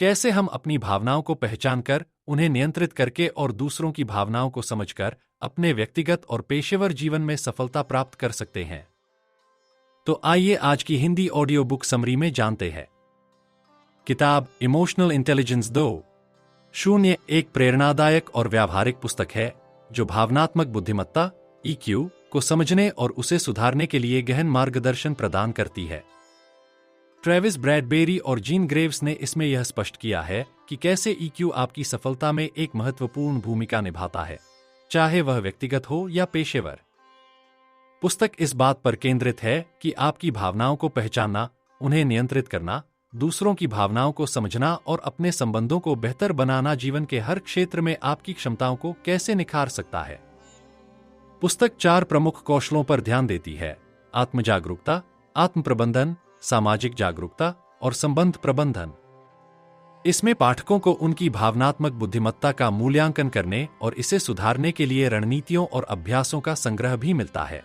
कैसे हम अपनी भावनाओं को पहचानकर, उन्हें नियंत्रित करके और दूसरों की भावनाओं को समझकर अपने व्यक्तिगत और पेशेवर जीवन में सफलता प्राप्त कर सकते हैं। तो आइए आज की हिंदी ऑडियो बुक समरी में जानते हैं। किताब इमोशनल इंटेलिजेंस 2.0 एक प्रेरणादायक और व्यावहारिक पुस्तक है जो भावनात्मक बुद्धिमत्ता (EQ) को समझने और उसे सुधारने के लिए गहन मार्गदर्शन प्रदान करती है। ट्रेविस ब्रैडबेरी और जीन ग्रेव्स ने इसमें यह स्पष्ट किया है कि कैसे EQ आपकी सफलता में एक महत्वपूर्ण भूमिका निभाता है, चाहे वह व्यक्तिगत हो या पेशेवर। पुस्तक इस बात पर केंद्रित है कि आपकी भावनाओं को पहचानना, उन्हें नियंत्रित करना, दूसरों की भावनाओं को समझना और अपने संबंधों को बेहतर बनाना जीवन के हर क्षेत्र में आपकी क्षमताओं को कैसे निखार सकता है। पुस्तक 4 प्रमुख कौशलों पर ध्यान देती है: आत्म जागरूकता, आत्म प्रबंधन, सामाजिक जागरूकता और संबंध प्रबंधन। इसमें पाठकों को उनकी भावनात्मक बुद्धिमत्ता का मूल्यांकन करने और इसे सुधारने के लिए रणनीतियों और अभ्यासों का संग्रह भी मिलता है।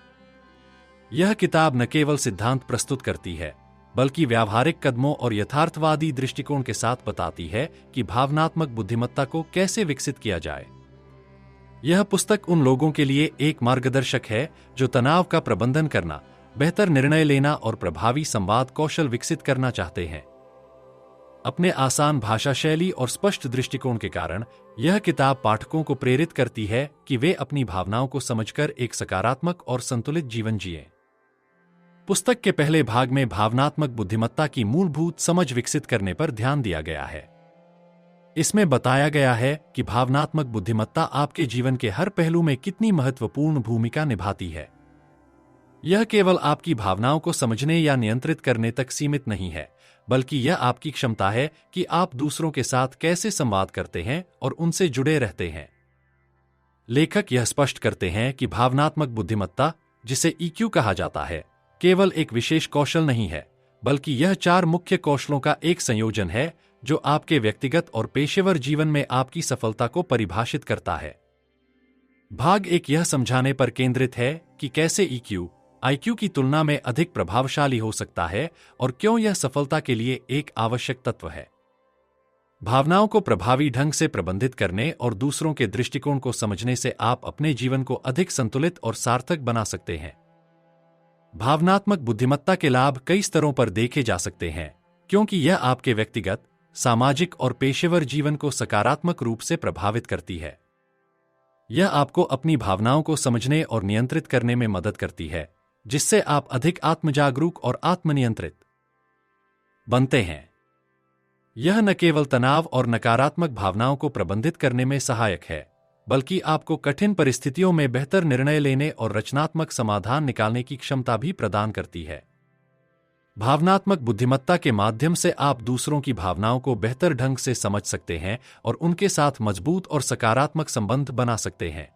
यह किताब न केवल सिद्धांत प्रस्तुत करती है, बल्कि व्यावहारिक कदमों और यथार्थवादी दृष्टिकोण के साथ बताती है कि भावनात्मक बुद्धिमत्ता को कैसे विकसित किया जाए। यह पुस्तक उन लोगों के लिए एक मार्गदर्शक है जो तनाव का प्रबंधन करना, बेहतर निर्णय लेना और प्रभावी संवाद कौशल विकसित करना चाहते हैं। अपने आसान भाषा शैली और स्पष्ट दृष्टिकोण के कारण यह किताब पाठकों को प्रेरित करती है कि वे अपनी भावनाओं को समझकर एक सकारात्मक और संतुलित जीवन जिएं। पुस्तक के पहले भाग में भावनात्मक बुद्धिमत्ता की मूलभूत समझ विकसित करने पर ध्यान दिया गया है। इसमें बताया गया है कि भावनात्मक बुद्धिमत्ता आपके जीवन के हर पहलू में कितनी महत्वपूर्ण भूमिका निभाती है। यह केवल आपकी भावनाओं को समझने या नियंत्रित करने तक सीमित नहीं है, बल्कि यह आपकी क्षमता है कि आप दूसरों के साथ कैसे संवाद करते हैं और उनसे जुड़े रहते हैं। लेखक यह स्पष्ट करते हैं कि भावनात्मक बुद्धिमत्ता, जिसे EQ कहा जाता है, केवल एक विशेष कौशल नहीं है, बल्कि यह 4 मुख्य कौशलों का एक संयोजन है जो आपके व्यक्तिगत और पेशेवर जीवन में आपकी सफलता को परिभाषित करता है। भाग 1 यह समझाने पर केंद्रित है कि कैसे EQ IQ की तुलना में अधिक प्रभावशाली हो सकता है और क्यों यह सफलता के लिए एक आवश्यक तत्व है। भावनाओं को प्रभावी ढंग से प्रबंधित करने और दूसरों के दृष्टिकोण को समझने से आप अपने जीवन को अधिक संतुलित और सार्थक बना सकते हैं। भावनात्मक बुद्धिमत्ता के लाभ कई स्तरों पर देखे जा सकते हैं, क्योंकि यह आपके व्यक्तिगत, सामाजिक और पेशेवर जीवन को सकारात्मक रूप से प्रभावित करती है। यह आपको अपनी भावनाओं को समझने और नियंत्रित करने में मदद करती है, जिससे आप अधिक आत्मजागरूक और आत्मनियंत्रित बनते हैं। यह न केवल तनाव और नकारात्मक भावनाओं को प्रबंधित करने में सहायक है, बल्कि आपको कठिन परिस्थितियों में बेहतर निर्णय लेने और रचनात्मक समाधान निकालने की क्षमता भी प्रदान करती है। भावनात्मक बुद्धिमत्ता के माध्यम से आप दूसरों की भावनाओं को बेहतर ढंग से समझ सकते हैं और उनके साथ मजबूत और सकारात्मक संबंध बना सकते हैं।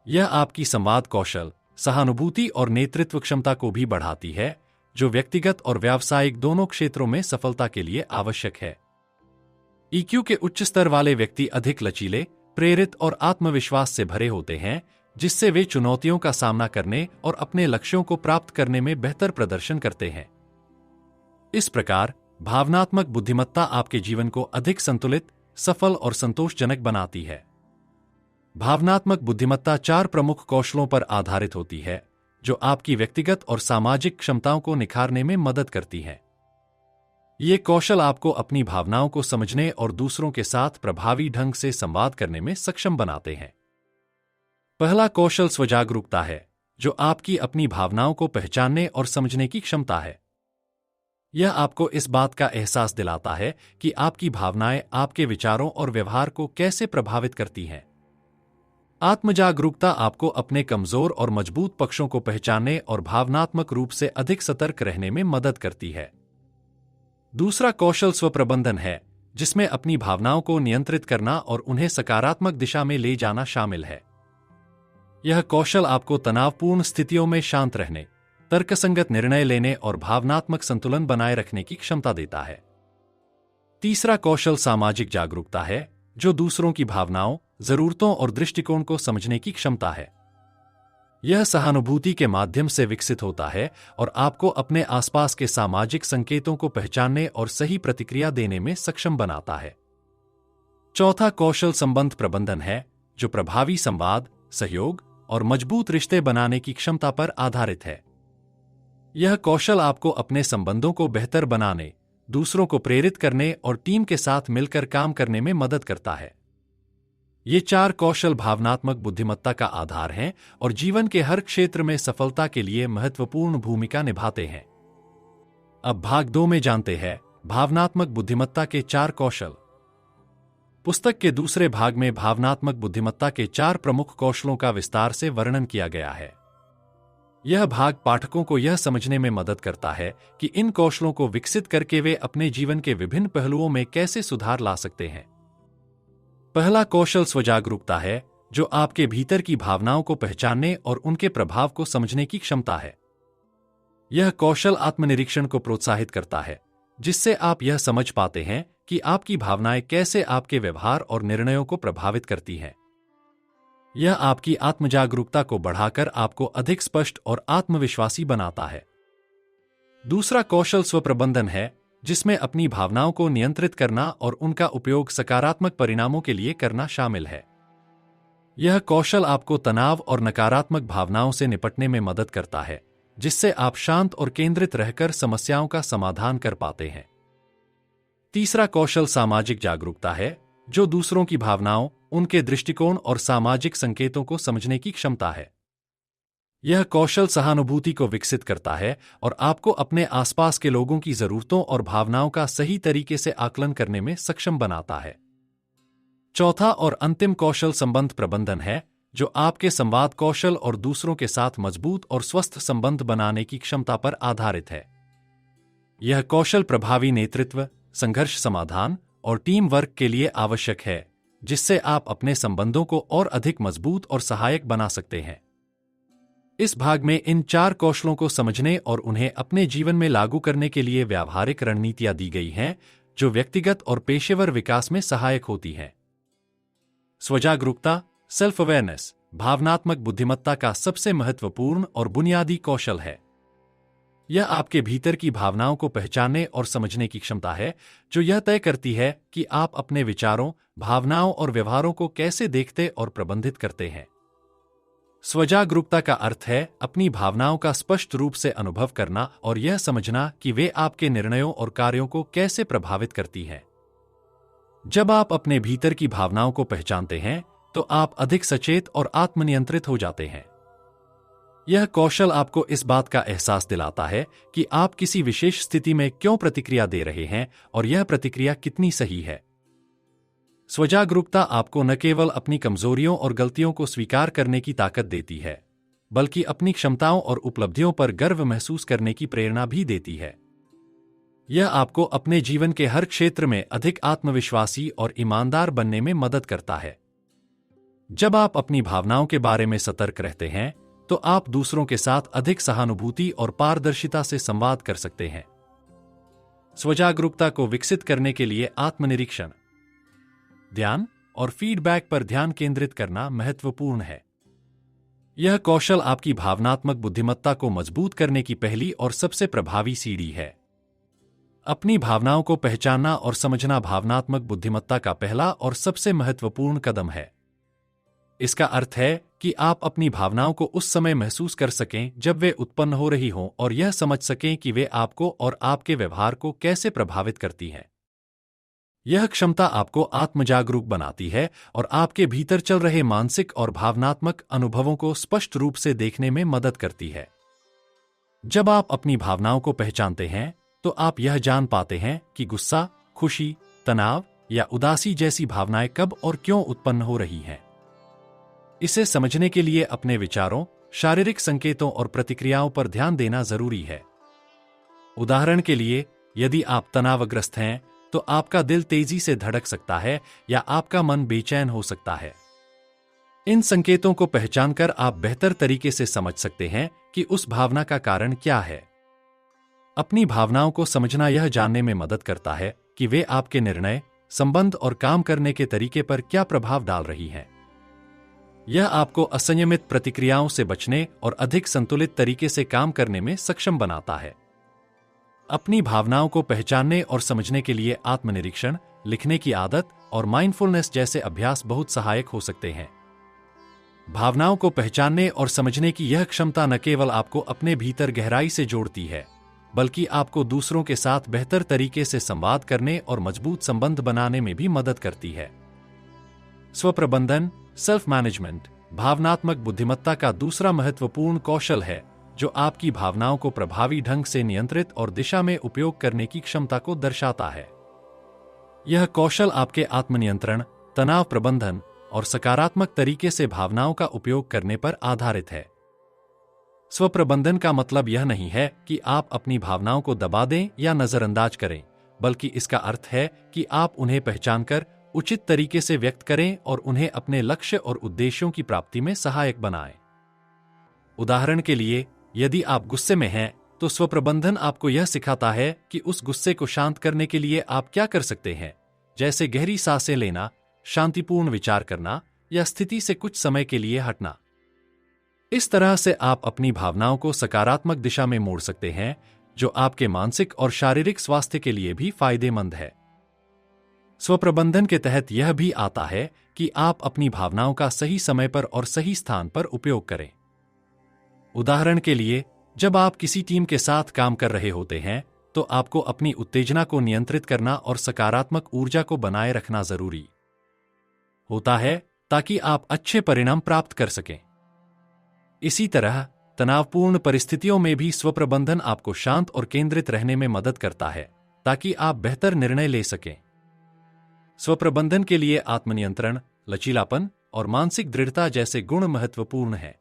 यह आपकी संवाद कौशल, सहानुभूति और नेतृत्व क्षमता को भी बढ़ाती है, जो व्यक्तिगत और व्यावसायिक दोनों क्षेत्रों में सफलता के लिए आवश्यक है। EQ के उच्च स्तर वाले व्यक्ति अधिक लचीले, प्रेरित और आत्मविश्वास से भरे होते हैं, जिससे वे चुनौतियों का सामना करने और अपने लक्ष्यों को प्राप्त करने में बेहतर प्रदर्शन करते हैं। इस प्रकार भावनात्मक बुद्धिमत्ता आपके जीवन को अधिक संतुलित, सफल और संतोषजनक बनाती है। भावनात्मक बुद्धिमत्ता 4 प्रमुख कौशलों पर आधारित होती है, जो आपकी व्यक्तिगत और सामाजिक क्षमताओं को निखारने में मदद करती हैं। ये कौशल आपको अपनी भावनाओं को समझने और दूसरों के साथ प्रभावी ढंग से संवाद करने में सक्षम बनाते हैं। पहला कौशल स्वजागरूकता है, जो आपकी अपनी भावनाओं को पहचानने और समझने की क्षमता है। यह आपको इस बात का एहसास दिलाता है कि आपकी भावनाएं आपके विचारों और व्यवहार को कैसे प्रभावित करती हैं। आत्मजागरूकता आपको अपने कमजोर और मजबूत पक्षों को पहचानने और भावनात्मक रूप से अधिक सतर्क रहने में मदद करती है। दूसरा कौशल स्वप्रबंधन है, जिसमें अपनी भावनाओं को नियंत्रित करना और उन्हें सकारात्मक दिशा में ले जाना शामिल है। यह कौशल आपको तनावपूर्ण स्थितियों में शांत रहने, तर्कसंगत निर्णय लेने और भावनात्मक संतुलन बनाए रखने की क्षमता देता है। तीसरा कौशल सामाजिक जागरूकता है, जो दूसरों की भावनाओं, जरूरतों और दृष्टिकोण को समझने की क्षमता है। यह सहानुभूति के माध्यम से विकसित होता है और आपको अपने आसपास के सामाजिक संकेतों को पहचानने और सही प्रतिक्रिया देने में सक्षम बनाता है। चौथा कौशल संबंध प्रबंधन है, जो प्रभावी संवाद, सहयोग और मजबूत रिश्ते बनाने की क्षमता पर आधारित है। यह कौशल आपको अपने संबंधों को बेहतर बनाने, दूसरों को प्रेरित करने और टीम के साथ मिलकर काम करने में मदद करता है। ये 4 कौशल भावनात्मक बुद्धिमत्ता का आधार हैं और जीवन के हर क्षेत्र में सफलता के लिए महत्वपूर्ण भूमिका निभाते हैं। अब भाग 2 में जानते हैं भावनात्मक बुद्धिमत्ता के 4 कौशल। पुस्तक के दूसरे भाग में भावनात्मक बुद्धिमत्ता के 4 प्रमुख कौशलों का विस्तार से वर्णन किया गया है। यह भाग पाठकों को यह समझने में मदद करता है कि इन कौशलों को विकसित करके वे अपने जीवन के विभिन्न पहलुओं में कैसे सुधार ला सकते हैं। पहला कौशल स्वजागरूकता है, जो आपके भीतर की भावनाओं को पहचानने और उनके प्रभाव को समझने की क्षमता है। यह कौशल आत्मनिरीक्षण को प्रोत्साहित करता है, जिससे आप यह समझ पाते हैं कि आपकी भावनाएं कैसे आपके व्यवहार और निर्णयों को प्रभावित करती हैं। यह आपकी आत्मजागरूकता को बढ़ाकर आपको अधिक स्पष्ट और आत्मविश्वासी बनाता है। दूसरा कौशल स्वप्रबंधन है, जिसमें अपनी भावनाओं को नियंत्रित करना और उनका उपयोग सकारात्मक परिणामों के लिए करना शामिल है। यह कौशल आपको तनाव और नकारात्मक भावनाओं से निपटने में मदद करता है, जिससे आप शांत और केंद्रित रहकर समस्याओं का समाधान कर पाते हैं। तीसरा कौशल सामाजिक जागरूकता है, जो दूसरों की भावनाओं, उनके दृष्टिकोण और सामाजिक संकेतों को समझने की क्षमता है। यह कौशल सहानुभूति को विकसित करता है और आपको अपने आसपास के लोगों की जरूरतों और भावनाओं का सही तरीके से आकलन करने में सक्षम बनाता है। चौथा और अंतिम कौशल संबंध प्रबंधन है, जो आपके संवाद कौशल और दूसरों के साथ मजबूत और स्वस्थ संबंध बनाने की क्षमता पर आधारित है। यह कौशल प्रभावी नेतृत्व, संघर्ष समाधान और टीम वर्क के लिए आवश्यक है, जिससे आप अपने संबंधों को और अधिक मजबूत और सहायक बना सकते हैं। इस भाग में इन 4 कौशलों को समझने और उन्हें अपने जीवन में लागू करने के लिए व्यावहारिक रणनीतियां दी गई हैं, जो व्यक्तिगत और पेशेवर विकास में सहायक होती हैं। स्वजागरूकता, सेल्फ अवेयरनेस, भावनात्मक बुद्धिमत्ता का सबसे महत्वपूर्ण और बुनियादी कौशल है। यह आपके भीतर की भावनाओं को पहचानने और समझने की क्षमता है, जो यह तय करती है कि आप अपने विचारों, भावनाओं और व्यवहारों को कैसे देखते और प्रबंधित करते हैं। स्वजागरूकता का अर्थ है अपनी भावनाओं का स्पष्ट रूप से अनुभव करना और यह समझना कि वे आपके निर्णयों और कार्यों को कैसे प्रभावित करती हैं। जब आप अपने भीतर की भावनाओं को पहचानते हैं, तो आप अधिक सचेत और आत्मनियंत्रित हो जाते हैं। यह कौशल आपको इस बात का एहसास दिलाता है कि आप किसी विशेष स्थिति में क्यों प्रतिक्रिया दे रहे हैं और यह प्रतिक्रिया कितनी सही है। स्वजागरूकता आपको न केवल अपनी कमजोरियों और गलतियों को स्वीकार करने की ताकत देती है, बल्कि अपनी क्षमताओं और उपलब्धियों पर गर्व महसूस करने की प्रेरणा भी देती है। यह आपको अपने जीवन के हर क्षेत्र में अधिक आत्मविश्वासी और ईमानदार बनने में मदद करता है। जब आप अपनी भावनाओं के बारे में सतर्क रहते हैं, तो आप दूसरों के साथ अधिक सहानुभूति और पारदर्शिता से संवाद कर सकते हैं। स्वजागरूकता को विकसित करने के लिए आत्मनिरीक्षण, ध्यान और फीडबैक पर ध्यान केंद्रित करना महत्वपूर्ण है। यह कौशल आपकी भावनात्मक बुद्धिमत्ता को मजबूत करने की पहली और सबसे प्रभावी सीढ़ी है। अपनी भावनाओं को पहचानना और समझना भावनात्मक बुद्धिमत्ता का पहला और सबसे महत्वपूर्ण कदम है। इसका अर्थ है कि आप अपनी भावनाओं को उस समय महसूस कर सकें जब वे उत्पन्न हो रही हों और यह समझ सकें कि वे आपको और आपके व्यवहार को कैसे प्रभावित करती हैं। यह क्षमता आपको आत्मजागरूक बनाती है और आपके भीतर चल रहे मानसिक और भावनात्मक अनुभवों को स्पष्ट रूप से देखने में मदद करती है। जब आप अपनी भावनाओं को पहचानते हैं, तो आप यह जान पाते हैं कि गुस्सा, खुशी, तनाव या उदासी जैसी भावनाएं कब और क्यों उत्पन्न हो रही हैं। इसे समझने के लिए अपने विचारों, शारीरिक संकेतों और प्रतिक्रियाओं पर ध्यान देना जरूरी है। उदाहरण के लिए, यदि आप तनावग्रस्त हैं, तो आपका दिल तेजी से धड़क सकता है या आपका मन बेचैन हो सकता है। इन संकेतों को पहचानकर आप बेहतर तरीके से समझ सकते हैं कि उस भावना का कारण क्या है। अपनी भावनाओं को समझना यह जानने में मदद करता है कि वे आपके निर्णय, संबंध और काम करने के तरीके पर क्या प्रभाव डाल रही हैं। यह आपको असंयमित प्रतिक्रियाओं से बचने और अधिक संतुलित तरीके से काम करने में सक्षम बनाता है। अपनी भावनाओं को पहचानने और समझने के लिए आत्मनिरीक्षण, लिखने की आदत और माइंडफुलनेस जैसे अभ्यास बहुत सहायक हो सकते हैं। भावनाओं को पहचानने और समझने की यह क्षमता न केवल आपको अपने भीतर गहराई से जोड़ती है, बल्कि आपको दूसरों के साथ बेहतर तरीके से संवाद करने और मजबूत संबंध बनाने में भी मदद करती है। स्वप्रबंधन, सेल्फ मैनेजमेंट, भावनात्मक बुद्धिमत्ता का दूसरा महत्वपूर्ण कौशल है, जो आपकी भावनाओं को प्रभावी ढंग से नियंत्रित और दिशा में उपयोग करने की क्षमता को दर्शाता है। यह कौशल आपके आत्मनियंत्रण, तनाव प्रबंधन और सकारात्मक तरीके से भावनाओं का उपयोग करने पर आधारित है। स्वप्रबंधन का मतलब यह नहीं है कि आप अपनी भावनाओं को दबा दें या नजरअंदाज करें, बल्कि इसका अर्थ है कि आप उन्हें पहचानकर उचित तरीके से व्यक्त करें और उन्हें अपने लक्ष्य और उद्देश्यों की प्राप्ति में सहायक बनाएं। उदाहरण के लिए, यदि आप गुस्से में हैं, तो स्वप्रबंधन आपको यह सिखाता है कि उस गुस्से को शांत करने के लिए आप क्या कर सकते हैं, जैसे गहरी सांसें लेना, शांतिपूर्ण विचार करना या स्थिति से कुछ समय के लिए हटना। इस तरह से आप अपनी भावनाओं को सकारात्मक दिशा में मोड़ सकते हैं, जो आपके मानसिक और शारीरिक स्वास्थ्य के लिए भी फायदेमंद है। स्वप्रबंधन के तहत यह भी आता है कि आप अपनी भावनाओं का सही समय पर और सही स्थान पर उपयोग करें। उदाहरण के लिए, जब आप किसी टीम के साथ काम कर रहे होते हैं, तो आपको अपनी उत्तेजना को नियंत्रित करना और सकारात्मक ऊर्जा को बनाए रखना जरूरी होता है, ताकि आप अच्छे परिणाम प्राप्त कर सकें। इसी तरह, तनावपूर्ण परिस्थितियों में भी स्वप्रबंधन आपको शांत और केंद्रित रहने में मदद करता है, ताकि आप बेहतर निर्णय ले सकें। स्वप्रबंधन के लिए आत्मनियंत्रण, लचीलापन और मानसिक दृढ़ता जैसे गुण महत्वपूर्ण हैं।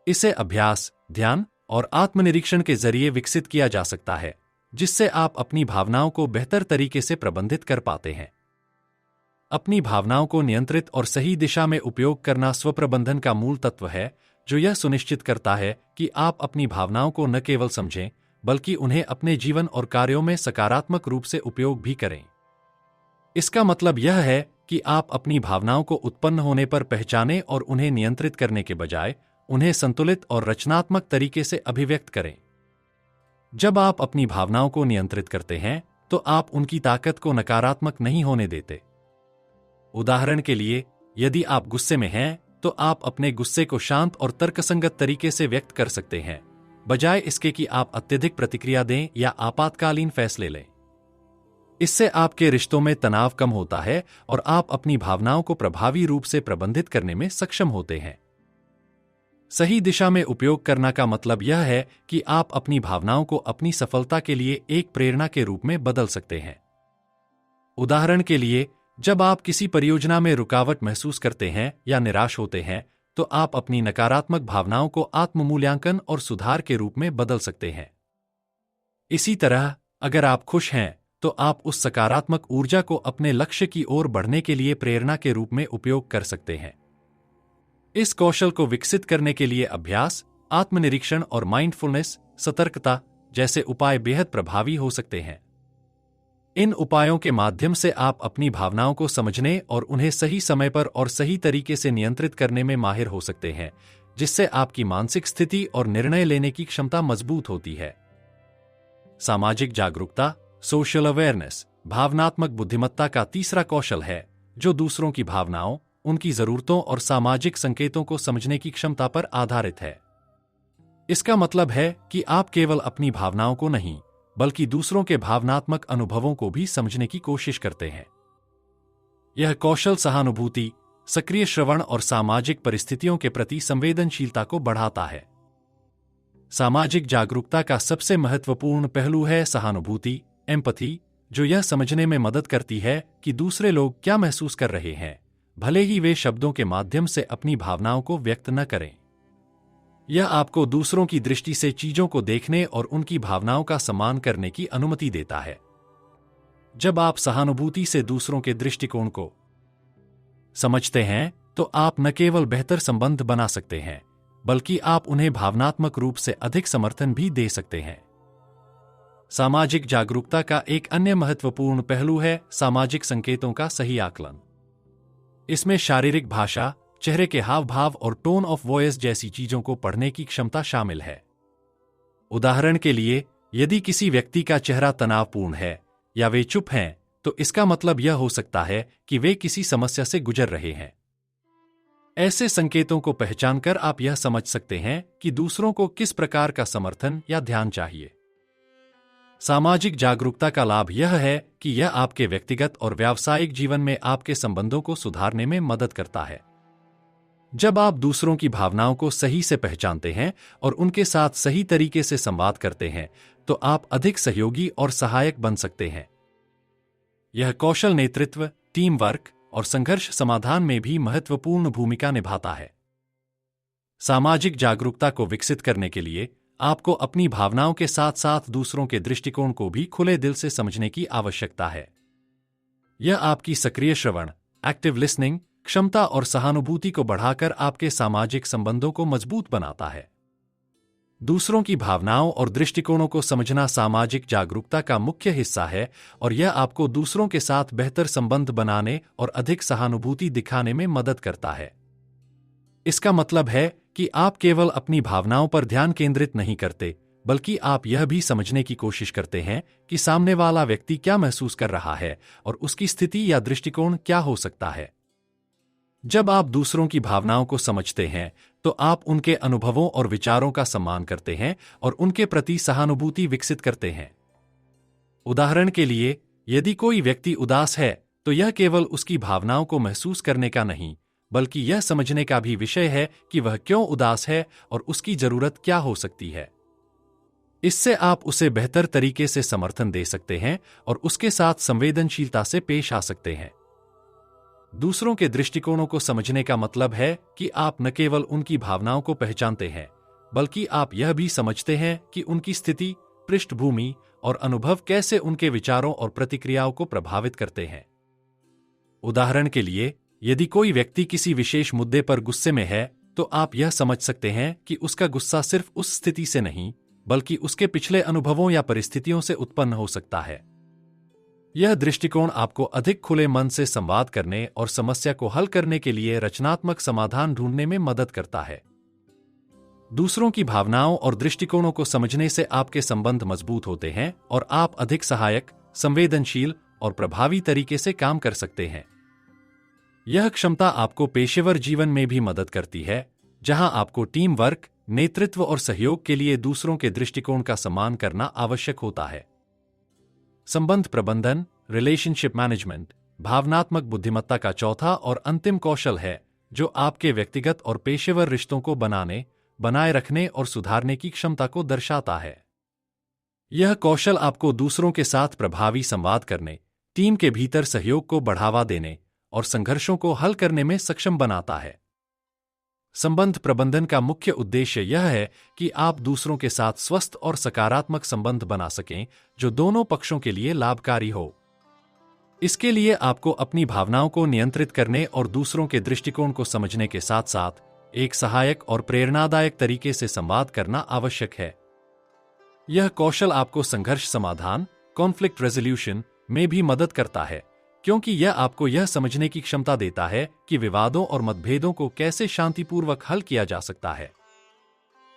इसे अभ्यास, ध्यान और आत्मनिरीक्षण के जरिए विकसित किया जा सकता है, जिससे आप अपनी भावनाओं को बेहतर तरीके से प्रबंधित कर पाते हैं। अपनी भावनाओं को नियंत्रित और सही दिशा में उपयोग करना स्वप्रबंधन का मूल तत्व है, जो यह सुनिश्चित करता है कि आप अपनी भावनाओं को न केवल समझें, बल्कि उन्हें अपने जीवन और कार्यों में सकारात्मक रूप से उपयोग भी करें। इसका मतलब यह है कि आप अपनी भावनाओं को उत्पन्न होने पर पहचानें और उन्हें नियंत्रित करने के बजाय उन्हें संतुलित और रचनात्मक तरीके से अभिव्यक्त करें। जब आप अपनी भावनाओं को नियंत्रित करते हैं, तो आप उनकी ताकत को नकारात्मक नहीं होने देते। उदाहरण के लिए, यदि आप गुस्से में हैं, तो आप अपने गुस्से को शांत और तर्कसंगत तरीके से व्यक्त कर सकते हैं, बजाय इसके कि आप अत्यधिक प्रतिक्रिया दें या आपातकालीन फैसले लें। इससे आपके रिश्तों में तनाव कम होता है और आप अपनी भावनाओं को प्रभावी रूप से प्रबंधित करने में सक्षम होते हैं। सही दिशा में उपयोग करना का मतलब यह है कि आप अपनी भावनाओं को अपनी सफलता के लिए एक प्रेरणा के रूप में बदल सकते हैं। उदाहरण के लिए, जब आप किसी परियोजना में रुकावट महसूस करते हैं या निराश होते हैं, तो आप अपनी नकारात्मक भावनाओं को आत्म-मूल्यांकन और सुधार के रूप में बदल सकते हैं। इसी तरह, अगर आप खुश हैं, तो आप उस सकारात्मक ऊर्जा को अपने लक्ष्य की ओर बढ़ने के लिए प्रेरणा के रूप में उपयोग कर सकते हैं। इस कौशल को विकसित करने के लिए अभ्यास, आत्मनिरीक्षण और माइंडफुलनेस, सतर्कता जैसे उपाय बेहद प्रभावी हो सकते हैं। इन उपायों के माध्यम से आप अपनी भावनाओं को समझने और उन्हें सही समय पर और सही तरीके से नियंत्रित करने में माहिर हो सकते हैं, जिससे आपकी मानसिक स्थिति और निर्णय लेने की क्षमता मजबूत होती है। सामाजिक जागरूकता, सोशल अवेयरनेस, भावनात्मक बुद्धिमत्ता का तीसरा कौशल है, जो दूसरों की भावनाओं, उनकी जरूरतों और सामाजिक संकेतों को समझने की क्षमता पर आधारित है। इसका मतलब है कि आप केवल अपनी भावनाओं को नहीं, बल्कि दूसरों के भावनात्मक अनुभवों को भी समझने की कोशिश करते हैं। यह कौशल सहानुभूति, सक्रिय श्रवण और सामाजिक परिस्थितियों के प्रति संवेदनशीलता को बढ़ाता है। सामाजिक जागरूकता का सबसे महत्वपूर्ण पहलू है सहानुभूति, एम्पैथी, जो यह समझने में मदद करती है कि दूसरे लोग क्या महसूस कर रहे हैं, भले ही वे शब्दों के माध्यम से अपनी भावनाओं को व्यक्त न करें। यह आपको दूसरों की दृष्टि से चीजों को देखने और उनकी भावनाओं का सम्मान करने की अनुमति देता है। जब आप सहानुभूति से दूसरों के दृष्टिकोण को समझते हैं, तो आप न केवल बेहतर संबंध बना सकते हैं, बल्कि आप उन्हें भावनात्मक रूप से अधिक समर्थन भी दे सकते हैं। सामाजिक जागरूकता का एक अन्य महत्वपूर्ण पहलू है सामाजिक संकेतों का सही आकलन। इसमें शारीरिक भाषा, चेहरे के हाव भाव और टोन ऑफ वॉइस जैसी चीजों को पढ़ने की क्षमता शामिल है। उदाहरण के लिए, यदि किसी व्यक्ति का चेहरा तनावपूर्ण है या वे चुप हैं, तो इसका मतलब यह हो सकता है कि वे किसी समस्या से गुजर रहे हैं। ऐसे संकेतों को पहचानकर आप यह समझ सकते हैं कि दूसरों को किस प्रकार का समर्थन या ध्यान चाहिए। सामाजिक जागरूकता का लाभ यह है कि यह आपके व्यक्तिगत और व्यावसायिक जीवन में आपके संबंधों को सुधारने में मदद करता है। जब आप दूसरों की भावनाओं को सही से पहचानते हैं और उनके साथ सही तरीके से संवाद करते हैं, तो आप अधिक सहयोगी और सहायक बन सकते हैं। यह कौशल नेतृत्व, टीम वर्क और संघर्ष समाधान में भी महत्वपूर्ण भूमिका निभाता है। सामाजिक जागरूकता को विकसित करने के लिए आपको अपनी भावनाओं के साथ साथ दूसरों के दृष्टिकोण को भी खुले दिल से समझने की आवश्यकता है। यह आपकी सक्रिय श्रवण, एक्टिव लिसनिंग क्षमता और सहानुभूति को बढ़ाकर आपके सामाजिक संबंधों को मजबूत बनाता है। दूसरों की भावनाओं और दृष्टिकोणों को समझना सामाजिक जागरूकता का मुख्य हिस्सा है और यह आपको दूसरों के साथ बेहतर संबंध बनाने और अधिक सहानुभूति दिखाने में मदद करता है। इसका मतलब है कि आप केवल अपनी भावनाओं पर ध्यान केंद्रित नहीं करते, बल्कि आप यह भी समझने की कोशिश करते हैं कि सामने वाला व्यक्ति क्या महसूस कर रहा है और उसकी स्थिति या दृष्टिकोण क्या हो सकता है। जब आप दूसरों की भावनाओं को समझते हैं, तो आप उनके अनुभवों और विचारों का सम्मान करते हैं और उनके प्रति सहानुभूति विकसित करते हैं। उदाहरण के लिए, यदि कोई व्यक्ति उदास है, तो यह केवल उसकी भावनाओं को महसूस करने का नहीं, बल्कि यह समझने का भी विषय है कि वह क्यों उदास है और उसकी जरूरत क्या हो सकती है। इससे आप उसे बेहतर तरीके से समर्थन दे सकते हैं और उसके साथ संवेदनशीलता से पेश आ सकते हैं। दूसरों के दृष्टिकोणों को समझने का मतलब है कि आप न केवल उनकी भावनाओं को पहचानते हैं, बल्कि आप यह भी समझते हैं कि उनकी स्थिति, पृष्ठभूमि और अनुभव कैसे उनके विचारों और प्रतिक्रियाओं को प्रभावित करते हैं। उदाहरण के लिए, यदि कोई व्यक्ति किसी विशेष मुद्दे पर गुस्से में है, तो आप यह समझ सकते हैं कि उसका गुस्सा सिर्फ उस स्थिति से नहीं, बल्कि उसके पिछले अनुभवों या परिस्थितियों से उत्पन्न हो सकता है। यह दृष्टिकोण आपको अधिक खुले मन से संवाद करने और समस्या को हल करने के लिए रचनात्मक समाधान ढूंढने में मदद करता है। दूसरों की भावनाओं और दृष्टिकोणों को समझने से आपके संबंध मजबूत होते हैं और आप अधिक सहायक, संवेदनशील और प्रभावी तरीके से काम कर सकते हैं। यह क्षमता आपको पेशेवर जीवन में भी मदद करती है, जहां आपको टीम वर्क, नेतृत्व और सहयोग के लिए दूसरों के दृष्टिकोण का सम्मान करना आवश्यक होता है। संबंध प्रबंधन, रिलेशनशिप मैनेजमेंट, भावनात्मक बुद्धिमत्ता का चौथा और अंतिम कौशल है, जो आपके व्यक्तिगत और पेशेवर रिश्तों को बनाए रखने और सुधारने की क्षमता को दर्शाता है। यह कौशल आपको दूसरों के साथ प्रभावी संवाद करने, टीम के भीतर सहयोग को बढ़ावा देने और संघर्षों को हल करने में सक्षम बनाता है। संबंध प्रबंधन का मुख्य उद्देश्य यह है कि आप दूसरों के साथ स्वस्थ और सकारात्मक संबंध बना सकें, जो दोनों पक्षों के लिए लाभकारी हो। इसके लिए आपको अपनी भावनाओं को नियंत्रित करने और दूसरों के दृष्टिकोण को समझने के साथ साथ एक सहायक और प्रेरणादायक तरीके से संवाद करना आवश्यक है। यह कौशल आपको संघर्ष समाधान, कॉन्फ्लिक्ट रेजोल्यूशन में भी मदद करता है, क्योंकि यह आपको यह समझने की क्षमता देता है कि विवादों और मतभेदों को कैसे शांतिपूर्वक हल किया जा सकता है।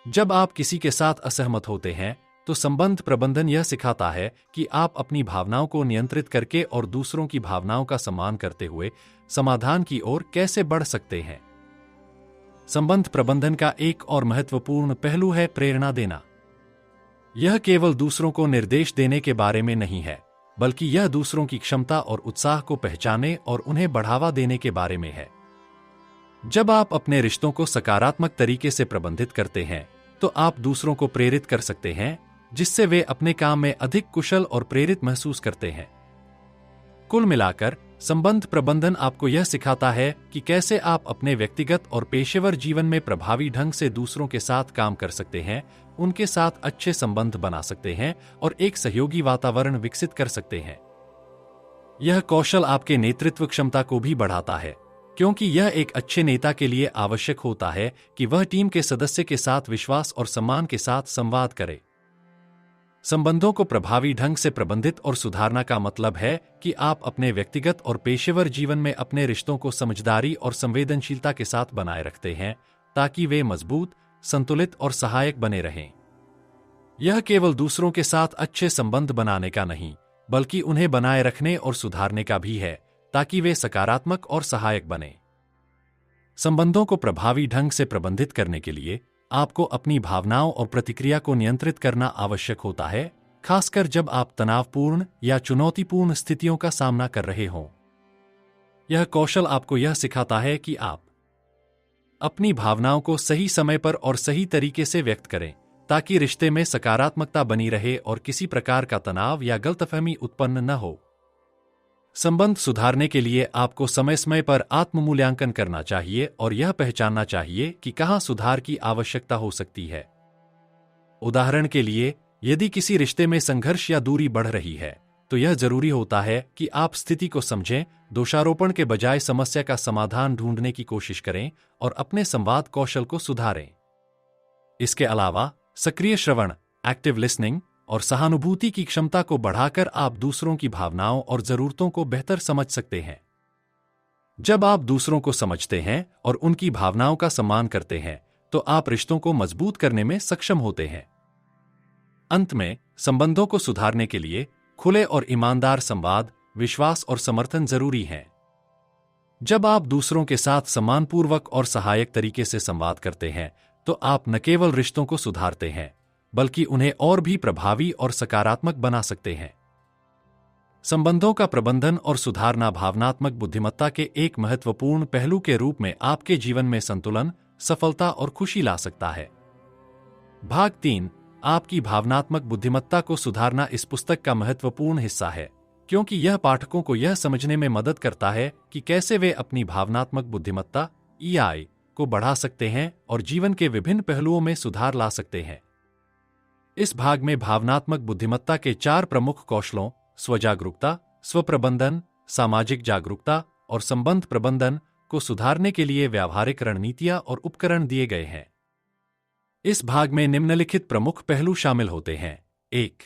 जब आप किसी के साथ असहमत होते हैं, तो संबंध प्रबंधन यह सिखाता है कि आप अपनी भावनाओं को नियंत्रित करके और दूसरों की भावनाओं का सम्मान करते हुए समाधान की ओर कैसे बढ़ सकते हैं। संबंध प्रबंधन का एक और महत्वपूर्ण पहलू है प्रेरणा देना। यह केवल दूसरों को निर्देश देने के बारे में नहीं है, बल्कि यह दूसरों की क्षमता और उत्साह को पहचानने और उन्हें बढ़ावा देने के बारे में है। जब आप अपने रिश्तों को सकारात्मक तरीके से प्रबंधित करते हैं, तो आप दूसरों को प्रेरित कर सकते हैं, जिससे वे अपने काम में अधिक कुशल और प्रेरित महसूस करते हैं। कुल मिलाकर, संबंध प्रबंधन आपको यह सिखाता है कि कैसे आप अपने व्यक्तिगत और पेशेवर जीवन में प्रभावी ढंग से दूसरों के साथ काम कर सकते हैं, उनके साथ अच्छे संबंध बना सकते हैं और एक सहयोगी वातावरण विकसित कर सकते हैं। यह कौशल आपके नेतृत्व क्षमता को भी बढ़ाता है, क्योंकि यह एक अच्छे नेता के लिए आवश्यक होता है कि वह टीम के सदस्य के साथ विश्वास और सम्मान के साथ संवाद करे। संबंधों को प्रभावी ढंग से प्रबंधित और सुधारना का मतलब है कि आप अपने व्यक्तिगत और पेशेवर जीवन में अपने रिश्तों को समझदारी और संवेदनशीलता के साथ बनाए रखते हैं ताकि वे मजबूत, संतुलित और सहायक बने रहें। यह केवल दूसरों के साथ अच्छे संबंध बनाने का नहीं, बल्कि उन्हें बनाए रखने और सुधारने का भी है ताकि वे सकारात्मक और सहायक बने। संबंधों को प्रभावी ढंग से प्रबंधित करने के लिए आपको अपनी भावनाओं और प्रतिक्रिया को नियंत्रित करना आवश्यक होता है, खासकर जब आप तनावपूर्ण या चुनौतीपूर्ण स्थितियों का सामना कर रहे हों। यह कौशल आपको यह सिखाता है कि आप अपनी भावनाओं को सही समय पर और सही तरीके से व्यक्त करें ताकि रिश्ते में सकारात्मकता बनी रहे और किसी प्रकार का तनाव या गलतफहमी उत्पन्न न हो। संबंध सुधारने के लिए आपको समय समय पर आत्म-मूल्यांकन करना चाहिए और यह पहचानना चाहिए कि कहां सुधार की आवश्यकता हो सकती है। उदाहरण के लिए, यदि किसी रिश्ते में संघर्ष या दूरी बढ़ रही है, तो यह जरूरी होता है कि आप स्थिति को समझें, दोषारोपण के बजाय समस्या का समाधान ढूंढने की कोशिश करें और अपने संवाद कौशल को सुधारें। इसके अलावा सक्रिय श्रवण, एक्टिव लिसनिंग और सहानुभूति की क्षमता को बढ़ाकर आप दूसरों की भावनाओं और जरूरतों को बेहतर समझ सकते हैं। जब आप दूसरों को समझते हैं और उनकी भावनाओं का सम्मान करते हैं, तो आप रिश्तों को मजबूत करने में सक्षम होते हैं। अंत में, संबंधों को सुधारने के लिए खुले और ईमानदार संवाद, विश्वास और समर्थन जरूरी हैं। जब आप दूसरों के साथ सम्मानपूर्वक और सहायक तरीके से संवाद करते हैं, तो आप न केवल रिश्तों को सुधारते हैं, बल्कि उन्हें और भी प्रभावी और सकारात्मक बना सकते हैं। संबंधों का प्रबंधन और सुधारना भावनात्मक बुद्धिमत्ता के एक महत्वपूर्ण पहलू के रूप में आपके जीवन में संतुलन, सफलता और खुशी ला सकता है। भाग 3, आपकी भावनात्मक बुद्धिमत्ता को सुधारना इस पुस्तक का महत्वपूर्ण हिस्सा है, क्योंकि यह पाठकों को यह समझने में मदद करता है कि कैसे वे अपनी भावनात्मक बुद्धिमत्ता (EI) को बढ़ा सकते हैं और जीवन के विभिन्न पहलुओं में सुधार ला सकते हैं। इस भाग में भावनात्मक बुद्धिमत्ता के 4 प्रमुख कौशलों स्वजागरूकता, स्वप्रबंधन, सामाजिक जागरूकता और संबंध प्रबंधन को सुधारने के लिए व्यावहारिक रणनीतियां और उपकरण दिए गए हैं। इस भाग में निम्नलिखित प्रमुख पहलू शामिल होते हैं। 1.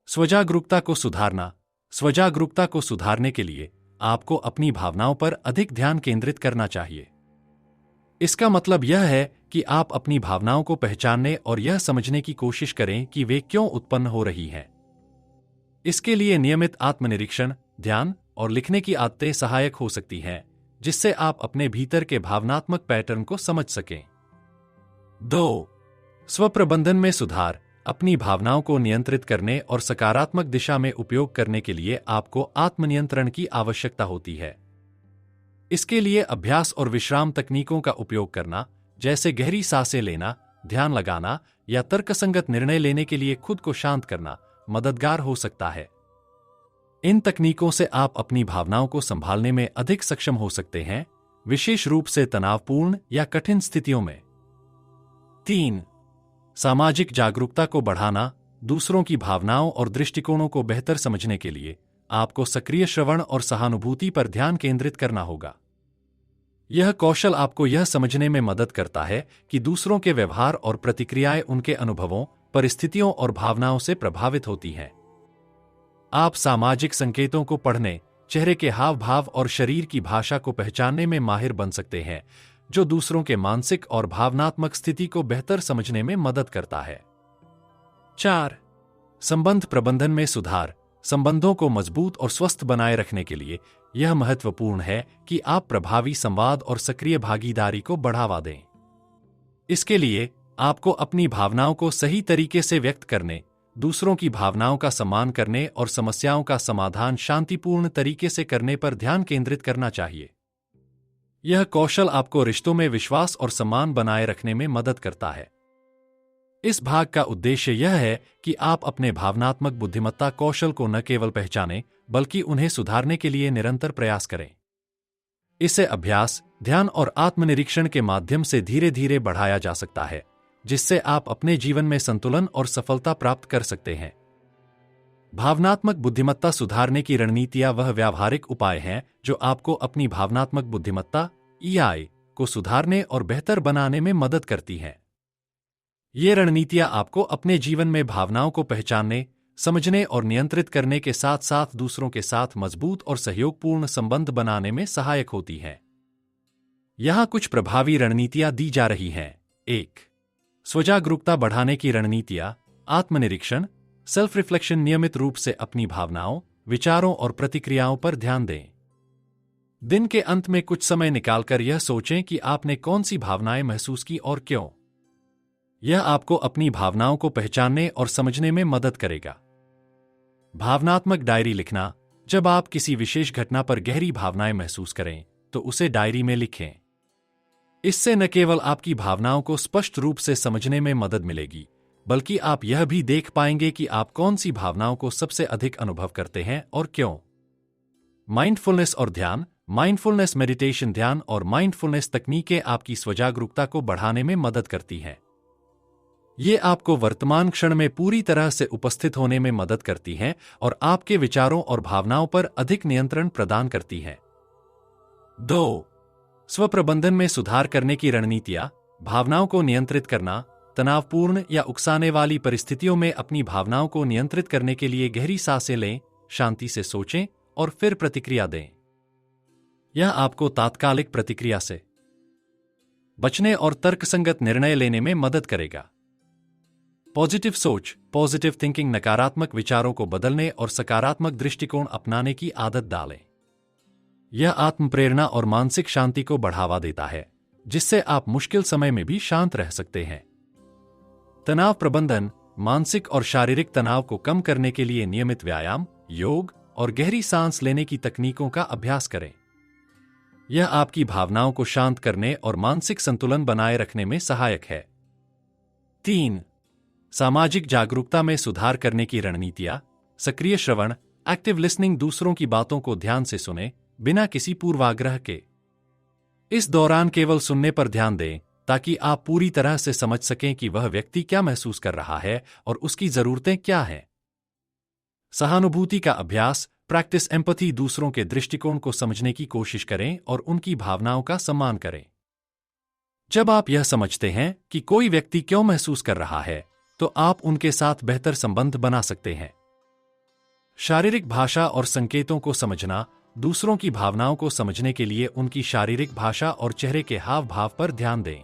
स्वजागरूकता को सुधारना। स्वजागरूकता को सुधारने के लिए आपको अपनी भावनाओं पर अधिक ध्यान केंद्रित करना चाहिए। इसका मतलब यह है कि आप अपनी भावनाओं को पहचानने और यह समझने की कोशिश करें कि वे क्यों उत्पन्न हो रही हैं। इसके लिए नियमित आत्मनिरीक्षण, ध्यान और लिखने की आदतें सहायक हो सकती हैं, जिससे आप अपने भीतर के भावनात्मक पैटर्न को समझ सकें। 2. स्वप्रबंधन में सुधार। अपनी भावनाओं को नियंत्रित करने और सकारात्मक दिशा में उपयोग करने के लिए आपको आत्मनियंत्रण की आवश्यकता होती है। इसके लिए अभ्यास और विश्राम तकनीकों का उपयोग करना, जैसे गहरी सांसें लेना, ध्यान लगाना या तर्कसंगत निर्णय लेने के लिए खुद को शांत करना, मददगार हो सकता है। इन तकनीकों से आप अपनी भावनाओं को संभालने में अधिक सक्षम हो सकते हैं, विशेष रूप से तनावपूर्ण या कठिन स्थितियों में। 3. सामाजिक जागरूकता को बढ़ाना। दूसरों की भावनाओं और दृष्टिकोणों को बेहतर समझने के लिए आपको सक्रिय श्रवण और सहानुभूति पर ध्यान केंद्रित करना होगा। यह कौशल आपको यह समझने में मदद करता है कि दूसरों के व्यवहार और प्रतिक्रियाएं उनके अनुभवों, परिस्थितियों और भावनाओं से प्रभावित होती हैं। आप सामाजिक संकेतों को पढ़ने, चेहरे के हाव भाव और शरीर की भाषा को पहचानने में माहिर बन सकते हैं, जो दूसरों के मानसिक और भावनात्मक स्थिति को बेहतर समझने में मदद करता है। 4. संबंध प्रबंधन में सुधार। संबंधों को मजबूत और स्वस्थ बनाए रखने के लिए यह महत्वपूर्ण है कि आप प्रभावी संवाद और सक्रिय भागीदारी को बढ़ावा दें। इसके लिए आपको अपनी भावनाओं को सही तरीके से व्यक्त करने, दूसरों की भावनाओं का सम्मान करने और समस्याओं का समाधान शांतिपूर्ण तरीके से करने पर ध्यान केंद्रित करना चाहिए। यह कौशल आपको रिश्तों में विश्वास और सम्मान बनाए रखने में मदद करता है। इस भाग का उद्देश्य यह है कि आप अपने भावनात्मक बुद्धिमत्ता कौशल को न केवल पहचानें, बल्कि उन्हें सुधारने के लिए निरंतर प्रयास करें। इसे अभ्यास, ध्यान और आत्मनिरीक्षण के माध्यम से धीरे धीरे बढ़ाया जा सकता है, जिससे आप अपने जीवन में संतुलन और सफलता प्राप्त कर सकते हैं। भावनात्मक बुद्धिमत्ता सुधारने की रणनीतियां वह व्यावहारिक उपाय हैं जो आपको अपनी भावनात्मक बुद्धिमत्ता (EI) को सुधारने और बेहतर बनाने में मदद करती हैं। ये रणनीतियां आपको अपने जीवन में भावनाओं को पहचानने, समझने और नियंत्रित करने के साथ साथ दूसरों के साथ मजबूत और सहयोगपूर्ण संबंध बनाने में सहायक होती हैं। यहां कुछ प्रभावी रणनीतियां दी जा रही हैं। 1. स्वजागरूकता बढ़ाने की रणनीतियां। आत्मनिरीक्षण, सेल्फ रिफ्लेक्शन। नियमित रूप से अपनी भावनाओं, विचारों और प्रतिक्रियाओं पर ध्यान दें। दिन के अंत में कुछ समय निकालकर यह सोचें कि आपने कौन सी भावनाएं महसूस की और क्यों। यह आपको अपनी भावनाओं को पहचानने और समझने में मदद करेगा। भावनात्मक डायरी लिखना। जब आप किसी विशेष घटना पर गहरी भावनाएं महसूस करें, तो उसे डायरी में लिखें। इससे न केवल आपकी भावनाओं को स्पष्ट रूप से समझने में मदद मिलेगी, बल्कि आप यह भी देख पाएंगे कि आप कौन सी भावनाओं को सबसे अधिक अनुभव करते हैं और क्यों। माइंडफुलनेस और ध्यान। माइंडफुलनेस मेडिटेशन, ध्यान और माइंडफुलनेस तकनीकें आपकी स्वजागरूकता को बढ़ाने में मदद करती हैं। ये आपको वर्तमान क्षण में पूरी तरह से उपस्थित होने में मदद करती हैं और आपके विचारों और भावनाओं पर अधिक नियंत्रण प्रदान करती हैं। 2. स्वप्रबंधन में सुधार करने की रणनीतियां। भावनाओं को नियंत्रित करना। तनावपूर्ण या उकसाने वाली परिस्थितियों में अपनी भावनाओं को नियंत्रित करने के लिए गहरी सांसें लें, शांति से सोचें और फिर प्रतिक्रिया दें। यह आपको तात्कालिक प्रतिक्रिया से बचने और तर्कसंगत निर्णय लेने में मदद करेगा। पॉजिटिव सोच, पॉजिटिव थिंकिंग। नकारात्मक विचारों को बदलने और सकारात्मक दृष्टिकोण अपनाने की आदत डालें। यह आत्मप्रेरणा और मानसिक शांति को बढ़ावा देता है, जिससे आप मुश्किल समय में भी शांत रह सकते हैं। तनाव प्रबंधन। मानसिक और शारीरिक तनाव को कम करने के लिए नियमित व्यायाम, योग और गहरी सांस लेने की तकनीकों का अभ्यास करें। यह आपकी भावनाओं को शांत करने और मानसिक संतुलन बनाए रखने में सहायक है। 3. सामाजिक जागरूकता में सुधार करने की रणनीतियां। सक्रिय श्रवण, एक्टिव लिसनिंग। दूसरों की बातों को ध्यान से सुने, बिना किसी पूर्वाग्रह के। इस दौरान केवल सुनने पर ध्यान दें, ताकि आप पूरी तरह से समझ सकें कि वह व्यक्ति क्या महसूस कर रहा है और उसकी जरूरतें क्या हैं। सहानुभूति का अभ्यास, प्रैक्टिस एम्पैथी। दूसरों के दृष्टिकोण को समझने की कोशिश करें और उनकी भावनाओं का सम्मान करें। जब आप यह समझते हैं कि कोई व्यक्ति क्यों महसूस कर रहा है, तो आप उनके साथ बेहतर संबंध बना सकते हैं। शारीरिक भाषा और संकेतों को समझना। दूसरों की भावनाओं को समझने के लिए उनकी शारीरिक भाषा और चेहरे के हाव भाव पर ध्यान दें।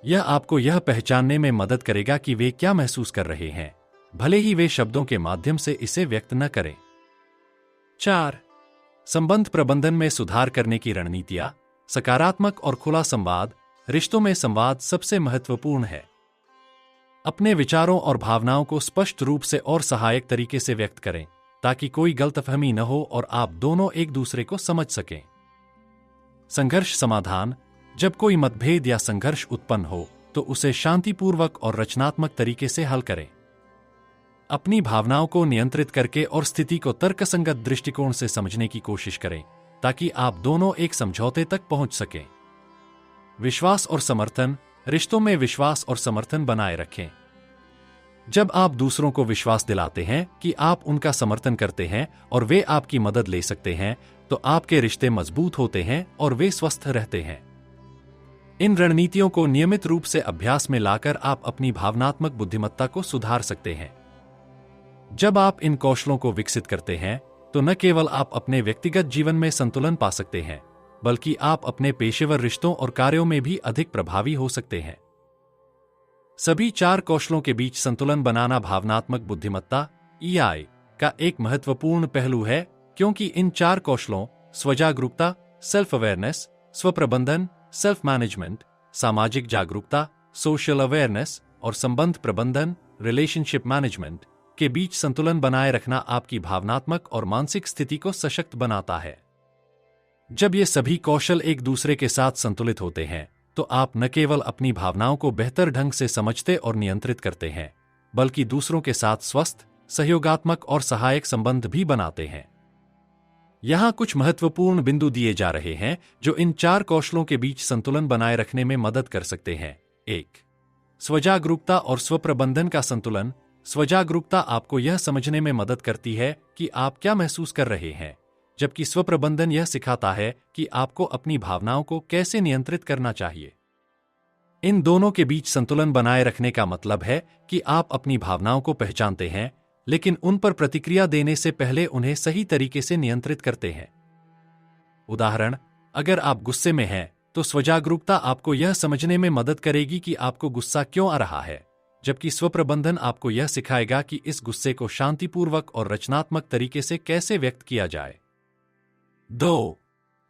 यह आपको यह पहचानने में मदद करेगा कि वे क्या महसूस कर रहे हैं, भले ही वे शब्दों के माध्यम से इसे व्यक्त न करें। 4. संबंध प्रबंधन में सुधार करने की रणनीतियां। सकारात्मक और खुला संवाद। रिश्तों में संवाद सबसे महत्वपूर्ण है। अपने विचारों और भावनाओं को स्पष्ट रूप से और सहायक तरीके से व्यक्त करें, ताकि कोई गलतफहमी न हो और आप दोनों एक दूसरे को समझ सकें। संघर्ष समाधान। जब कोई मतभेद या संघर्ष उत्पन्न हो, तो उसे शांतिपूर्वक और रचनात्मक तरीके से हल करें। अपनी भावनाओं को नियंत्रित करके और स्थिति को तर्कसंगत दृष्टिकोण से समझने की कोशिश करें, ताकि आप दोनों एक समझौते तक पहुंच सकें। विश्वास और समर्थन। रिश्तों में विश्वास और समर्थन बनाए रखें। जब आप दूसरों को विश्वास दिलाते हैं कि आप उनका समर्थन करते हैं और वे आपकी मदद ले सकते हैं, तो आपके रिश्ते मजबूत होते हैं और वे स्वस्थ रहते हैं। इन रणनीतियों को नियमित रूप से अभ्यास में लाकर आप अपनी भावनात्मक बुद्धिमत्ता को सुधार सकते हैं। जब आप इन कौशलों को विकसित करते हैं, तो न केवल आप अपने व्यक्तिगत जीवन में संतुलन पा सकते हैं, बल्कि आप अपने पेशेवर रिश्तों और कार्यों में भी अधिक प्रभावी हो सकते हैं। सभी 4 कौशलों के बीच संतुलन बनाना भावनात्मक बुद्धिमत्ता (EI) का एक महत्वपूर्ण पहलू है, क्योंकि इन 4 कौशलों स्वजागरूकता (सेल्फ अवेयरनेस), स्वप्रबंधन (सेल्फ मैनेजमेंट), सामाजिक जागरूकता (सोशल अवेयरनेस) और संबंध प्रबंधन (रिलेशनशिप मैनेजमेंट) के बीच संतुलन बनाए रखना आपकी भावनात्मक और मानसिक स्थिति को सशक्त बनाता है। जब ये सभी कौशल एक दूसरे के साथ संतुलित होते हैं, तो आप न केवल अपनी भावनाओं को बेहतर ढंग से समझते और नियंत्रित करते हैं, बल्कि दूसरों के साथ स्वस्थ, सहयोगात्मक और सहायक संबंध भी बनाते हैं। यहाँ कुछ महत्वपूर्ण बिंदु दिए जा रहे हैं जो इन 4 कौशलों के बीच संतुलन बनाए रखने में मदद कर सकते हैं। 1. स्वजागरूकता और स्वप्रबंधन का संतुलन। स्वजागरूकता आपको यह समझने में मदद करती है कि आप क्या महसूस कर रहे हैं, जबकि स्वप्रबंधन यह सिखाता है कि आपको अपनी भावनाओं को कैसे नियंत्रित करना चाहिए। इन दोनों के बीच संतुलन बनाए रखने का मतलब है कि आप अपनी भावनाओं को पहचानते हैं, लेकिन उन पर प्रतिक्रिया देने से पहले उन्हें सही तरीके से नियंत्रित करते हैं। उदाहरण, अगर आप गुस्से में हैं, तो स्वजागरूकता आपको यह समझने में मदद करेगी कि आपको गुस्सा क्यों आ रहा है, जबकि स्वप्रबंधन आपको यह सिखाएगा कि इस गुस्से को शांतिपूर्वक और रचनात्मक तरीके से कैसे व्यक्त किया जाए। 2.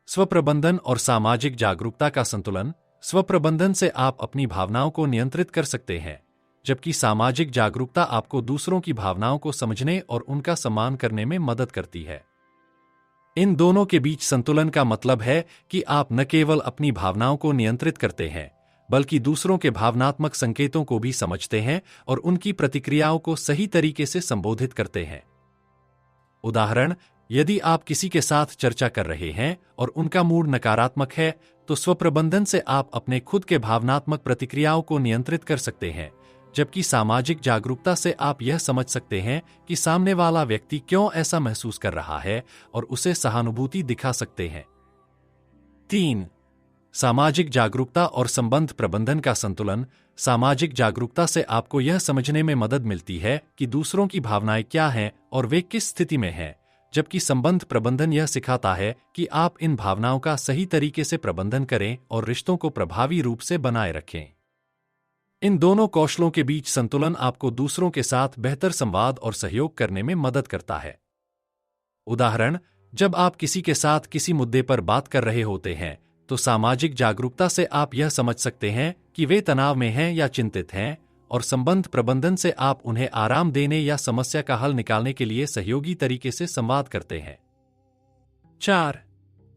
स्वप्रबंधन और सामाजिक जागरूकता का संतुलन। स्वप्रबंधन से आप अपनी भावनाओं को नियंत्रित कर सकते हैं, जबकि सामाजिक जागरूकता आपको दूसरों की भावनाओं को समझने और उनका सम्मान करने में मदद करती है। इन दोनों के बीच संतुलन का मतलब है कि आप न केवल अपनी भावनाओं को नियंत्रित करते हैं, बल्कि दूसरों के भावनात्मक संकेतों को भी समझते हैं और उनकी प्रतिक्रियाओं को सही तरीके से संबोधित करते हैं। उदाहरण, यदि आप किसी के साथ चर्चा कर रहे हैं और उनका मूड नकारात्मक है, तो स्वप्रबंधन से आप अपने खुद के भावनात्मक प्रतिक्रियाओं को नियंत्रित कर सकते हैं, जबकि सामाजिक जागरूकता से आप यह समझ सकते हैं कि सामने वाला व्यक्ति क्यों ऐसा महसूस कर रहा है और उसे सहानुभूति दिखा सकते हैं। 3. सामाजिक जागरूकता और संबंध प्रबंधन का संतुलन। सामाजिक जागरूकता से आपको यह समझने में मदद मिलती है कि दूसरों की भावनाएं क्या हैं और वे किस स्थिति में हैं, जबकि संबंध प्रबंधन यह सिखाता है कि आप इन भावनाओं का सही तरीके से प्रबंधन करें और रिश्तों को प्रभावी रूप से बनाए रखें। इन दोनों कौशलों के बीच संतुलन आपको दूसरों के साथ बेहतर संवाद और सहयोग करने में मदद करता है। उदाहरण, जब आप किसी के साथ किसी मुद्दे पर बात कर रहे होते हैं, तो सामाजिक जागरूकता से आप यह समझ सकते हैं कि वे तनाव में हैं या चिंतित हैं, और संबंध प्रबंधन से आप उन्हें आराम देने या समस्या का हल निकालने के लिए सहयोगी तरीके से संवाद करते हैं। 4.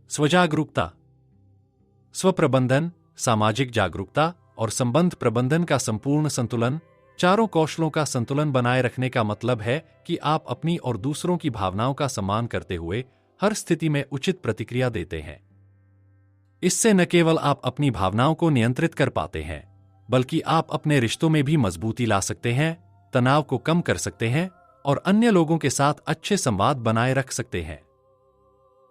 स्वजागरूकता। स्वप्रबंधन, सामाजिक जागरूकता और संबंध प्रबंधन का संपूर्ण संतुलन। चारों कौशलों का संतुलन बनाए रखने का मतलब है कि आप अपनी और दूसरों की भावनाओं का सम्मान करते हुए हर स्थिति में उचित प्रतिक्रिया देते हैं। इससे न केवल आप अपनी भावनाओं को नियंत्रित कर पाते हैं, बल्कि आप अपने रिश्तों में भी मजबूती ला सकते हैं, तनाव को कम कर सकते हैं और अन्य लोगों के साथ अच्छे संवाद बनाए रख सकते हैं।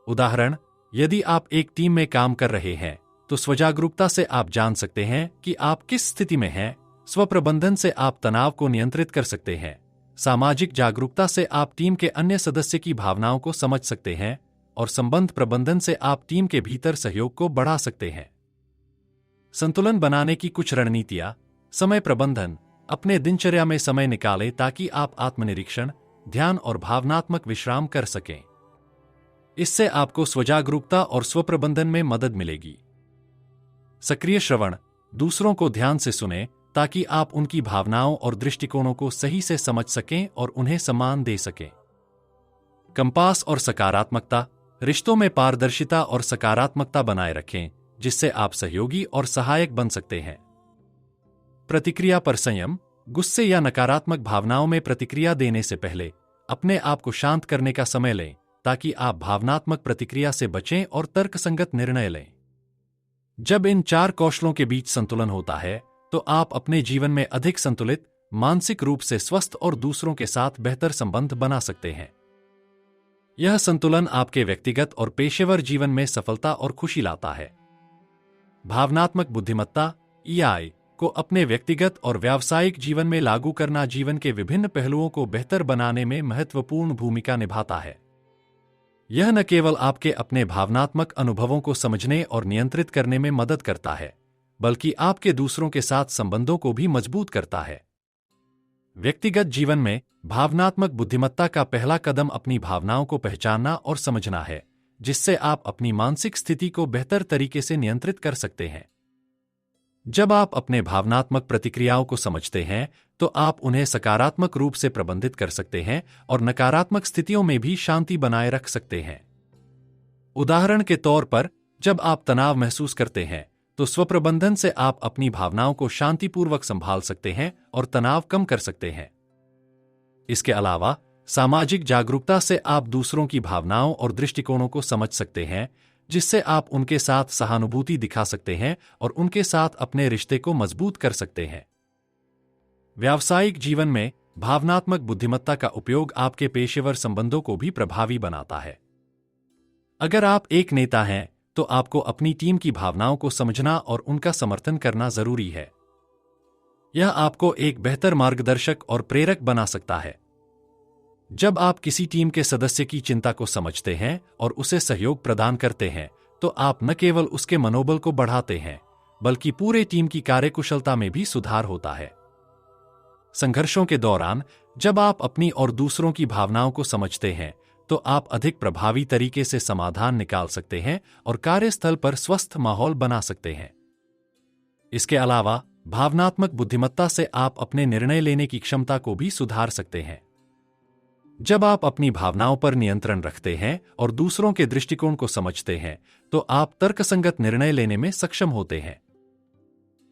उदाहरण, यदि आप एक टीम में काम कर रहे हैं, तो स्वजागरूकता से आप जान सकते हैं कि आप किस स्थिति में हैं। स्वप्रबंधन से आप तनाव को नियंत्रित कर सकते हैं। सामाजिक जागरूकता से आप टीम के अन्य सदस्य की भावनाओं को समझ सकते हैं और संबंध प्रबंधन से आप टीम के भीतर सहयोग को बढ़ा सकते हैं। संतुलन बनाने की कुछ रणनीतियां। समय प्रबंधन। अपने दिनचर्या में समय निकालें ताकि आप आत्मनिरीक्षण, ध्यान और भावनात्मक विश्राम कर सकें। इससे आपको स्वजागरूकता और स्वप्रबंधन में मदद मिलेगी। सक्रिय श्रवण। दूसरों को ध्यान से सुनें ताकि आप उनकी भावनाओं और दृष्टिकोणों को सही से समझ सकें और उन्हें सम्मान दे सकें। कंपास और सकारात्मकता। रिश्तों में पारदर्शिता और सकारात्मकता बनाए रखें, जिससे आप सहयोगी और सहायक बन सकते हैं। प्रतिक्रिया पर संयम। गुस्से या नकारात्मक भावनाओं में प्रतिक्रिया देने से पहले अपने आप को शांत करने का समय लें, ताकि आप भावनात्मक प्रतिक्रिया से बचें और तर्कसंगत निर्णय लें। जब इन 4 कौशलों के बीच संतुलन होता है, तो आप अपने जीवन में अधिक संतुलित, मानसिक रूप से स्वस्थ और दूसरों के साथ बेहतर संबंध बना सकते हैं। यह संतुलन आपके व्यक्तिगत और पेशेवर जीवन में सफलता और खुशी लाता है। भावनात्मक बुद्धिमत्ता (EI) को अपने व्यक्तिगत और व्यावसायिक जीवन में लागू करना जीवन के विभिन्न पहलुओं को बेहतर बनाने में महत्वपूर्ण भूमिका निभाता है। यह न केवल आपके अपने भावनात्मक अनुभवों को समझने और नियंत्रित करने में मदद करता है, बल्कि आपके दूसरों के साथ संबंधों को भी मजबूत करता है। व्यक्तिगत जीवन में भावनात्मक बुद्धिमत्ता का पहला कदम अपनी भावनाओं को पहचानना और समझना है, जिससे आप अपनी मानसिक स्थिति को बेहतर तरीके से नियंत्रित कर सकते हैं। जब आप अपने भावनात्मक प्रतिक्रियाओं को समझते हैं, तो आप उन्हें सकारात्मक रूप से प्रबंधित कर सकते हैं और नकारात्मक स्थितियों में भी शांति बनाए रख सकते हैं। उदाहरण के तौर पर, जब आप तनाव महसूस करते हैं, तो स्वप्रबंधन से आप अपनी भावनाओं को शांतिपूर्वक संभाल सकते हैं और तनाव कम कर सकते हैं। इसके अलावा, सामाजिक जागरूकता से आप दूसरों की भावनाओं और दृष्टिकोणों को समझ सकते हैं, जिससे आप उनके साथ सहानुभूति दिखा सकते हैं और उनके साथ अपने रिश्ते को मजबूत कर सकते हैं। व्यावसायिक जीवन में भावनात्मक बुद्धिमत्ता का उपयोग आपके पेशेवर संबंधों को भी प्रभावी बनाता है। अगर आप एक नेता हैं, तो आपको अपनी टीम की भावनाओं को समझना और उनका समर्थन करना जरूरी है। यह आपको एक बेहतर मार्गदर्शक और प्रेरक बना सकता है। जब आप किसी टीम के सदस्य की चिंता को समझते हैं और उसे सहयोग प्रदान करते हैं, तो आप न केवल उसके मनोबल को बढ़ाते हैं, बल्कि पूरे टीम की कार्यकुशलता में भी सुधार होता है। संघर्षों के दौरान जब आप अपनी और दूसरों की भावनाओं को समझते हैं, तो आप अधिक प्रभावी तरीके से समाधान निकाल सकते हैं और कार्यस्थल पर स्वस्थ माहौल बना सकते हैं। इसके अलावा भावनात्मक बुद्धिमत्ता से आप अपने निर्णय लेने की क्षमता को भी सुधार सकते हैं। जब आप अपनी भावनाओं पर नियंत्रण रखते हैं और दूसरों के दृष्टिकोण को समझते हैं, तो आप तर्कसंगत निर्णय लेने में सक्षम होते हैं।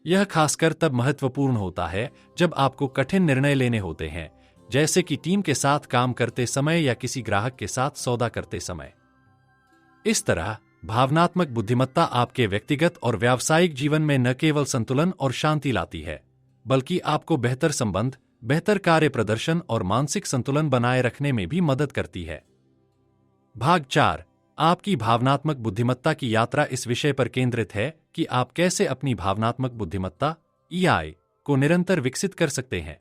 यह खासकर तब महत्वपूर्ण होता है जब आपको कठिन निर्णय लेने होते हैं, जैसे कि टीम के साथ काम करते समय या किसी ग्राहक के साथ सौदा करते समय। इस तरह भावनात्मक बुद्धिमत्ता आपके व्यक्तिगत और व्यावसायिक जीवन में न केवल संतुलन और शांति लाती है, बल्कि आपको बेहतर संबंध, बेहतर कार्य प्रदर्शन और मानसिक संतुलन बनाए रखने में भी मदद करती है। भाग 4, आपकी भावनात्मक बुद्धिमत्ता की यात्रा इस विषय पर केंद्रित है कि आप कैसे अपनी भावनात्मक बुद्धिमत्ता (EI) को निरंतर विकसित कर सकते हैं।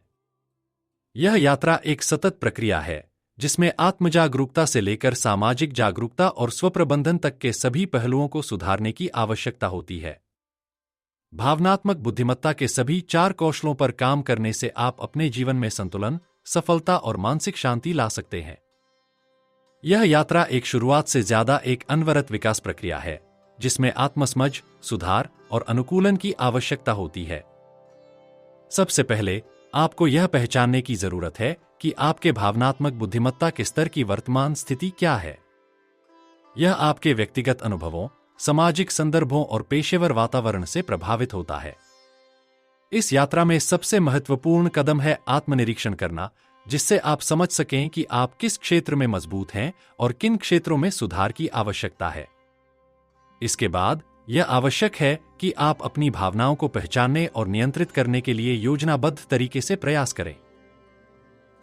यह यात्रा एक सतत प्रक्रिया है, जिसमें आत्मजागरूकता से लेकर सामाजिक जागरूकता और स्वप्रबंधन तक के सभी पहलुओं को सुधारने की आवश्यकता होती है। भावनात्मक बुद्धिमत्ता के सभी 4 कौशलों पर काम करने से आप अपने जीवन में संतुलन, सफलता और मानसिक शांति ला सकते हैं। यह यात्रा एक शुरुआत से ज्यादा एक अनवरत विकास प्रक्रिया है, जिसमें आत्मसमझ, सुधार और अनुकूलन की आवश्यकता होती है। सबसे पहले आपको यह पहचानने की जरूरत है कि आपके भावनात्मक बुद्धिमत्ता के स्तर की वर्तमान स्थिति क्या है। यह आपके व्यक्तिगत अनुभवों, सामाजिक संदर्भों और पेशेवर वातावरण से प्रभावित होता है। इस यात्रा में सबसे महत्वपूर्ण कदम है आत्मनिरीक्षण करना, जिससे आप समझ सकें कि आप किस क्षेत्र में मजबूत हैं और किन क्षेत्रों में सुधार की आवश्यकता है। इसके बाद यह आवश्यक है कि आप अपनी भावनाओं को पहचानने और नियंत्रित करने के लिए योजनाबद्ध तरीके से प्रयास करें।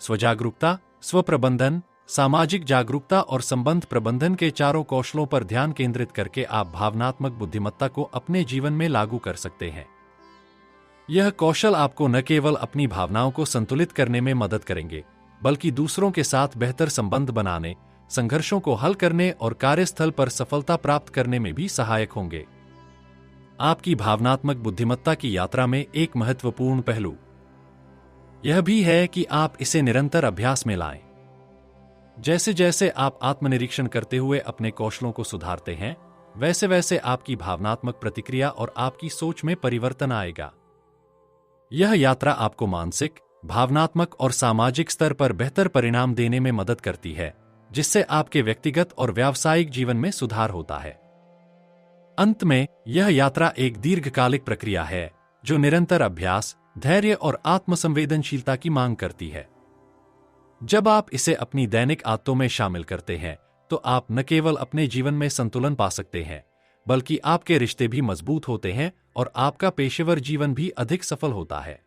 स्वजागरूकता, स्वप्रबंधन, सामाजिक जागरूकता और संबंध प्रबंधन के 4 कौशलों पर ध्यान केंद्रित करके आप भावनात्मक बुद्धिमत्ता को अपने जीवन में लागू कर सकते हैं। यह कौशल आपको न केवल अपनी भावनाओं को संतुलित करने में मदद करेंगे, बल्कि दूसरों के साथ बेहतर संबंध बनाने, संघर्षों को हल करने और कार्यस्थल पर सफलता प्राप्त करने में भी सहायक होंगे। आपकी भावनात्मक बुद्धिमत्ता की यात्रा में एक महत्वपूर्ण पहलू यह भी है कि आप इसे निरंतर अभ्यास में लाएं। जैसे जैसे आप आत्मनिरीक्षण करते हुए अपने कौशलों को सुधारते हैं, वैसे वैसे आपकी भावनात्मक प्रतिक्रिया और आपकी सोच में परिवर्तन आएगा। यह यात्रा आपको मानसिक, भावनात्मक और सामाजिक स्तर पर बेहतर परिणाम देने में मदद करती है, जिससे आपके व्यक्तिगत और व्यावसायिक जीवन में सुधार होता है। अंत में यह यात्रा एक दीर्घकालिक प्रक्रिया है, जो निरंतर अभ्यास, धैर्य और आत्मसंवेदनशीलता की मांग करती है। जब आप इसे अपनी दैनिक आदतों में शामिल करते हैं, तो आप न केवल अपने जीवन में संतुलन पा सकते हैं, बल्कि आपके रिश्ते भी मजबूत होते हैं और आपका पेशेवर जीवन भी अधिक सफल होता है।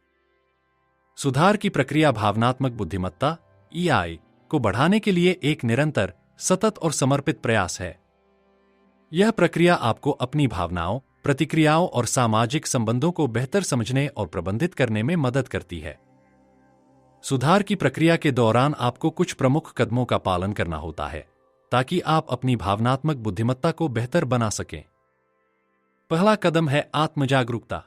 सुधार की प्रक्रिया भावनात्मक बुद्धिमत्ता (EI) को बढ़ाने के लिए एक निरंतर, सतत और समर्पित प्रयास है। यह प्रक्रिया आपको अपनी भावनाओं, प्रतिक्रियाओं और सामाजिक संबंधों को बेहतर समझने और प्रबंधित करने में मदद करती है। सुधार की प्रक्रिया के दौरान आपको कुछ प्रमुख कदमों का पालन करना होता है, ताकि आप अपनी भावनात्मक बुद्धिमत्ता को बेहतर बना सकें। पहला कदम है आत्मजागरूकता।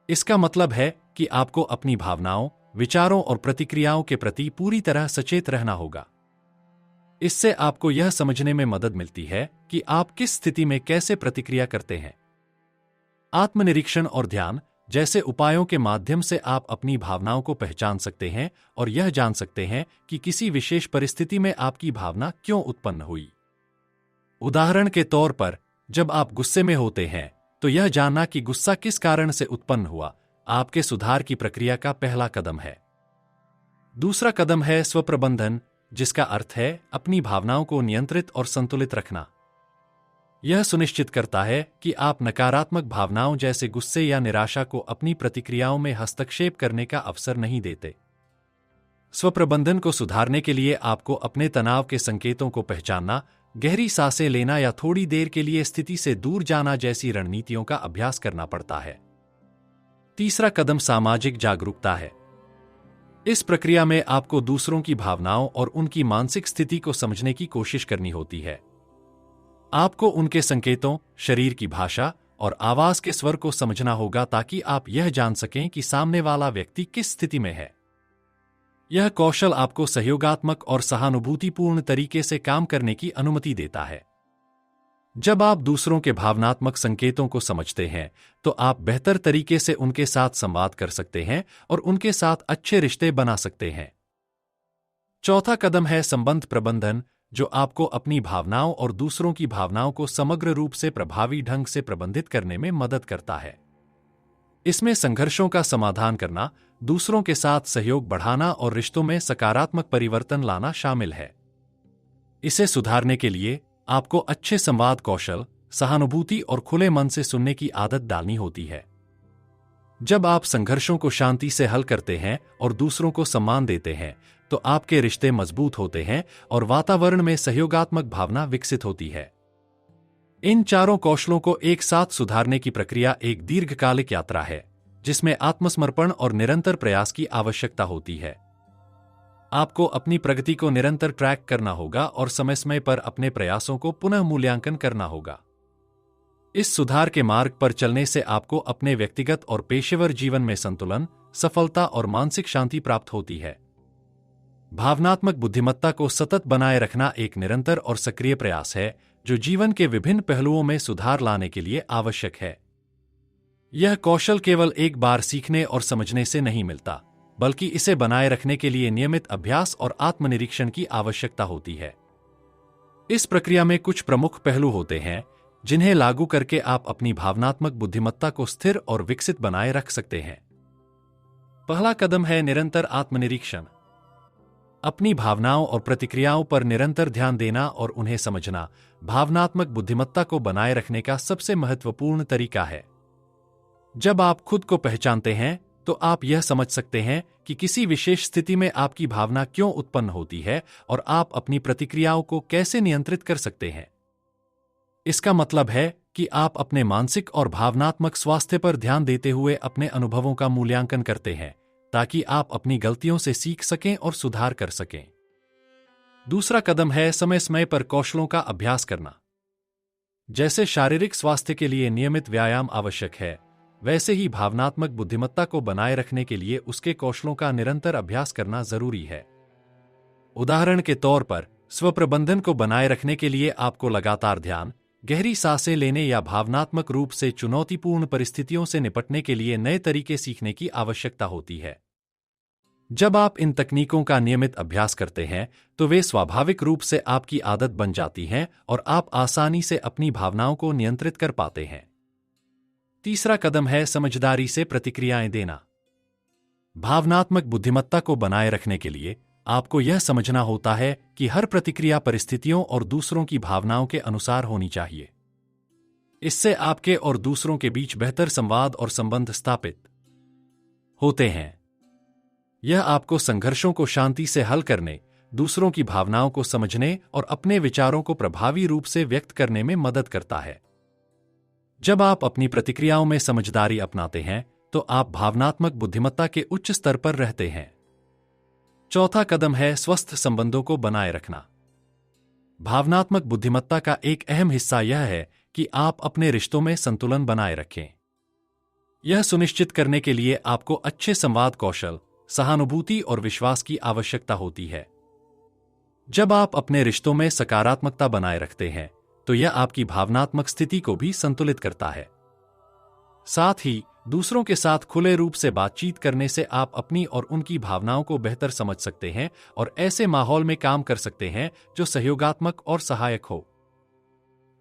इसका मतलब है कि आपको अपनी भावनाओं, विचारों और प्रतिक्रियाओं के प्रति पूरी तरह सचेत रहना होगा। इससे आपको यह समझने में मदद मिलती है कि आप किस स्थिति में कैसे प्रतिक्रिया करते हैं। आत्मनिरीक्षण और ध्यान जैसे उपायों के माध्यम से आप अपनी भावनाओं को पहचान सकते हैं और यह जान सकते हैं कि किसी विशेष परिस्थिति में आपकी भावना क्यों उत्पन्न हुई। उदाहरण के तौर पर, जब आप गुस्से में होते हैं, तो यह जानना कि गुस्सा किस कारण से उत्पन्न हुआ, आपके सुधार की प्रक्रिया का पहला कदम है। दूसरा कदम है स्वप्रबंधन, जिसका अर्थ है अपनी भावनाओं को नियंत्रित और संतुलित रखना। यह सुनिश्चित करता है कि आप नकारात्मक भावनाओं जैसे गुस्से या निराशा को अपनी प्रतिक्रियाओं में हस्तक्षेप करने का अवसर नहीं देते। स्वप्रबंधन को सुधारने के लिए आपको अपने तनाव के संकेतों को पहचानना, गहरी सांसें लेना या थोड़ी देर के लिए स्थिति से दूर जाना जैसी रणनीतियों का अभ्यास करना पड़ता है। तीसरा कदम सामाजिक जागरूकता है। इस प्रक्रिया में आपको दूसरों की भावनाओं और उनकी मानसिक स्थिति को समझने की कोशिश करनी होती है। आपको उनके संकेतों, शरीर की भाषा और आवाज के स्वर को समझना होगा ताकि आप यह जान सकें कि सामने वाला व्यक्ति किस स्थिति में है। यह कौशल आपको सहयोगात्मक और सहानुभूतिपूर्ण तरीके से काम करने की अनुमति देता है। जब आप दूसरों के भावनात्मक संकेतों को समझते हैं, तो आप बेहतर तरीके से उनके साथ संवाद कर सकते हैं और उनके साथ अच्छे रिश्ते बना सकते हैं। चौथा कदम है संबंध प्रबंधन, जो आपको अपनी भावनाओं और दूसरों की भावनाओं को समग्र रूप से प्रभावी ढंग से प्रबंधित करने में मदद करता है। इसमें संघर्षों का समाधान करना, दूसरों के साथ सहयोग बढ़ाना और रिश्तों में सकारात्मक परिवर्तन लाना शामिल है। इसे सुधारने के लिए आपको अच्छे संवाद कौशल, सहानुभूति और खुले मन से सुनने की आदत डालनी होती है। जब आप संघर्षों को शांति से हल करते हैं और दूसरों को सम्मान देते हैं, तो आपके रिश्ते मजबूत होते हैं और वातावरण में सहयोगात्मक भावना विकसित होती है। इन चारों कौशलों को एक साथ सुधारने की प्रक्रिया एक दीर्घकालिक यात्रा है, जिसमें आत्मसमर्पण और निरंतर प्रयास की आवश्यकता होती है। आपको अपनी प्रगति को निरंतर ट्रैक करना होगा और समय समय पर अपने प्रयासों को पुनः मूल्यांकन करना होगा। इस सुधार के मार्ग पर चलने से आपको अपने व्यक्तिगत और पेशेवर जीवन में संतुलन, सफलता और मानसिक शांति प्राप्त होती है। भावनात्मक बुद्धिमत्ता को सतत बनाए रखना एक निरंतर और सक्रिय प्रयास है, जो जीवन के विभिन्न पहलुओं में सुधार लाने के लिए आवश्यक है। यह कौशल केवल एक बार सीखने और समझने से नहीं मिलता, बल्कि इसे बनाए रखने के लिए नियमित अभ्यास और आत्मनिरीक्षण की आवश्यकता होती है। इस प्रक्रिया में कुछ प्रमुख पहलू होते हैं, जिन्हें लागू करके आप अपनी भावनात्मक बुद्धिमत्ता को स्थिर और विकसित बनाए रख सकते हैं। पहला कदम है निरंतर आत्मनिरीक्षण। अपनी भावनाओं और प्रतिक्रियाओं पर निरंतर ध्यान देना और उन्हें समझना भावनात्मक बुद्धिमत्ता को बनाए रखने का सबसे महत्वपूर्ण तरीका है। जब आप खुद को पहचानते हैं, तो आप यह समझ सकते हैं कि किसी विशेष स्थिति में आपकी भावना क्यों उत्पन्न होती है और आप अपनी प्रतिक्रियाओं को कैसे नियंत्रित कर सकते हैं। इसका मतलब है कि आप अपने मानसिक और भावनात्मक स्वास्थ्य पर ध्यान देते हुए अपने अनुभवों का मूल्यांकन करते हैं, ताकि आप अपनी गलतियों से सीख सकें और सुधार कर सकें। दूसरा कदम है समय समय पर कौशलों का अभ्यास करना। जैसे शारीरिक स्वास्थ्य के लिए नियमित व्यायाम आवश्यक है, वैसे ही भावनात्मक बुद्धिमत्ता को बनाए रखने के लिए उसके कौशलों का निरंतर अभ्यास करना जरूरी है। उदाहरण के तौर पर, स्वप्रबंधन को बनाए रखने के लिए आपको लगातार ध्यान, गहरी सांसें लेने या भावनात्मक रूप से चुनौतीपूर्ण परिस्थितियों से निपटने के लिए नए तरीके सीखने की आवश्यकता होती है। जब आप इन तकनीकों का नियमित अभ्यास करते हैं, तो वे स्वाभाविक रूप से आपकी आदत बन जाती हैं और आप आसानी से अपनी भावनाओं को नियंत्रित कर पाते हैं। तीसरा कदम है समझदारी से प्रतिक्रियाएं देना। भावनात्मक बुद्धिमत्ता को बनाए रखने के लिए आपको यह समझना होता है कि हर प्रतिक्रिया परिस्थितियों और दूसरों की भावनाओं के अनुसार होनी चाहिए। इससे आपके और दूसरों के बीच बेहतर संवाद और संबंध स्थापित होते हैं। यह आपको संघर्षों को शांति से हल करने, दूसरों की भावनाओं को समझने और अपने विचारों को प्रभावी रूप से व्यक्त करने में मदद करता है। जब आप अपनी प्रतिक्रियाओं में समझदारी अपनाते हैं, तो आप भावनात्मक बुद्धिमत्ता के उच्च स्तर पर रहते हैं। चौथा कदम है स्वस्थ संबंधों को बनाए रखना। भावनात्मक बुद्धिमत्ता का एक अहम हिस्सा यह है कि आप अपने रिश्तों में संतुलन बनाए रखें। यह सुनिश्चित करने के लिए आपको अच्छे संवाद कौशल, सहानुभूति और विश्वास की आवश्यकता होती है। जब आप अपने रिश्तों में सकारात्मकता बनाए रखते हैं, तो यह आपकी भावनात्मक स्थिति को भी संतुलित करता है। साथ ही दूसरों के साथ खुले रूप से बातचीत करने से आप अपनी और उनकी भावनाओं को बेहतर समझ सकते हैं और ऐसे माहौल में काम कर सकते हैं जो सहयोगात्मक और सहायक हो।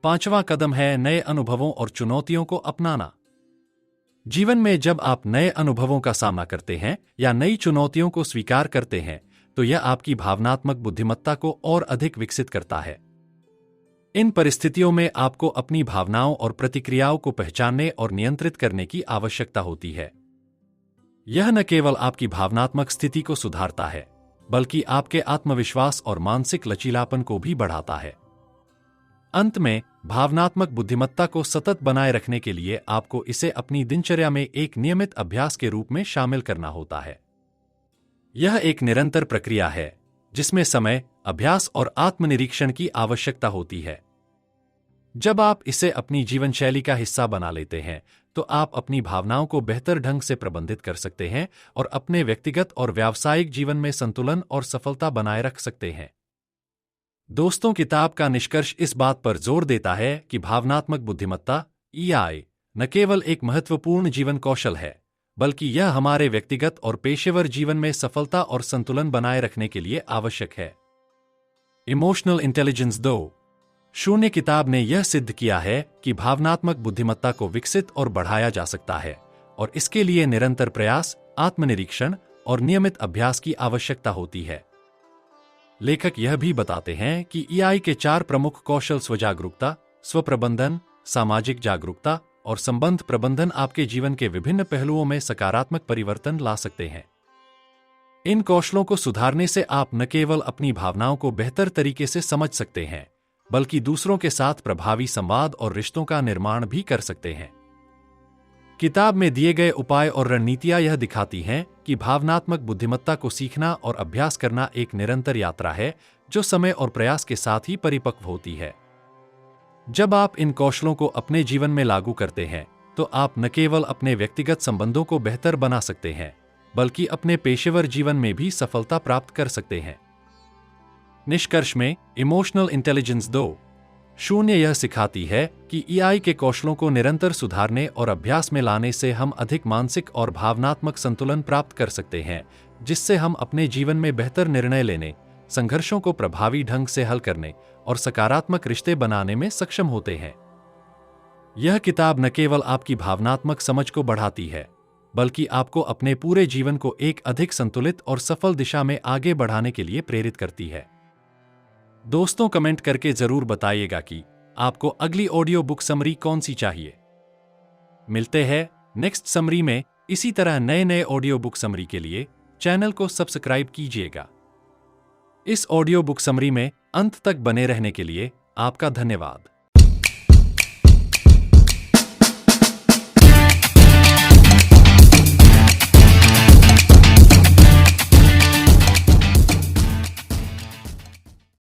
पांचवां कदम है नए अनुभवों और चुनौतियों को अपनाना। जीवन में जब आप नए अनुभवों का सामना करते हैं या नई चुनौतियों को स्वीकार करते हैं, तो यह आपकी भावनात्मक बुद्धिमत्ता को और अधिक विकसित करता है। इन परिस्थितियों में आपको अपनी भावनाओं और प्रतिक्रियाओं को पहचानने और नियंत्रित करने की आवश्यकता होती है। यह न केवल आपकी भावनात्मक स्थिति को सुधारता है, बल्कि आपके आत्मविश्वास और मानसिक लचीलापन को भी बढ़ाता है। अंत में, भावनात्मक बुद्धिमत्ता को सतत बनाए रखने के लिए आपको इसे अपनी दिनचर्या में एक नियमित अभ्यास के रूप में शामिल करना होता है। यह एक निरंतर प्रक्रिया है जिसमें समय, अभ्यास और आत्मनिरीक्षण की आवश्यकता होती है। जब आप इसे अपनी जीवन शैली का हिस्सा बना लेते हैं, तो आप अपनी भावनाओं को बेहतर ढंग से प्रबंधित कर सकते हैं और अपने व्यक्तिगत और व्यावसायिक जीवन में संतुलन और सफलता बनाए रख सकते हैं। दोस्तों, किताब का निष्कर्ष इस बात पर जोर देता है कि भावनात्मक बुद्धिमत्ता (EI) न केवल एक महत्वपूर्ण जीवन कौशल है, बल्कि यह हमारे व्यक्तिगत और पेशेवर जीवन में सफलता और संतुलन बनाए रखने के लिए आवश्यक है। इमोशनल इंटेलिजेंस 2.0 किताब ने यह सिद्ध किया है कि भावनात्मक बुद्धिमत्ता को विकसित और बढ़ाया जा सकता है, और इसके लिए निरंतर प्रयास, आत्मनिरीक्षण और नियमित अभ्यास की आवश्यकता होती है। लेखक यह भी बताते हैं कि EI के 4 प्रमुख कौशल स्वजागरूकता, स्वप्रबंधन, सामाजिक जागरूकता और संबंध प्रबंधन आपके जीवन के विभिन्न पहलुओं में सकारात्मक परिवर्तन ला सकते हैं। इन कौशलों को सुधारने से आप न केवल अपनी भावनाओं को बेहतर तरीके से समझ सकते हैं, बल्कि दूसरों के साथ प्रभावी संवाद और रिश्तों का निर्माण भी कर सकते हैं। किताब में दिए गए उपाय और रणनीतियां यह दिखाती हैं कि भावनात्मक बुद्धिमत्ता को सीखना और अभ्यास करना एक निरंतर यात्रा है जो समय और प्रयास के साथ ही परिपक्व होती है। जब आप इन कौशलों को अपने जीवन में लागू करते हैं, तो आप न केवल अपने व्यक्तिगत संबंधों को बेहतर बना सकते हैं, बल्कि अपने पेशेवर जीवन में भी सफलता प्राप्त कर सकते हैं। निष्कर्ष में, इमोशनल इंटेलिजेंस 2.0 यह सिखाती है कि EI के कौशलों को निरंतर सुधारने और अभ्यास में लाने से हम अधिक मानसिक और भावनात्मक संतुलन प्राप्त कर सकते हैं, जिससे हम अपने जीवन में बेहतर निर्णय लेने, संघर्षों को प्रभावी ढंग से हल करने और सकारात्मक रिश्ते बनाने में सक्षम होते हैं। यह किताब न केवल आपकी भावनात्मक समझ को बढ़ाती है, बल्कि आपको अपने पूरे जीवन को एक अधिक संतुलित और सफल दिशा में आगे बढ़ाने के लिए प्रेरित करती है। दोस्तों, कमेंट करके जरूर बताइएगा कि आपको अगली ऑडियो बुक समरी कौन सी चाहिए। मिलते हैं नेक्स्ट समरी में। इसी तरह नए नए ऑडियो बुक समरी के लिए चैनल को सब्सक्राइब कीजिएगा। इस ऑडियो बुक समरी में अंत तक बने रहने के लिए आपका धन्यवाद।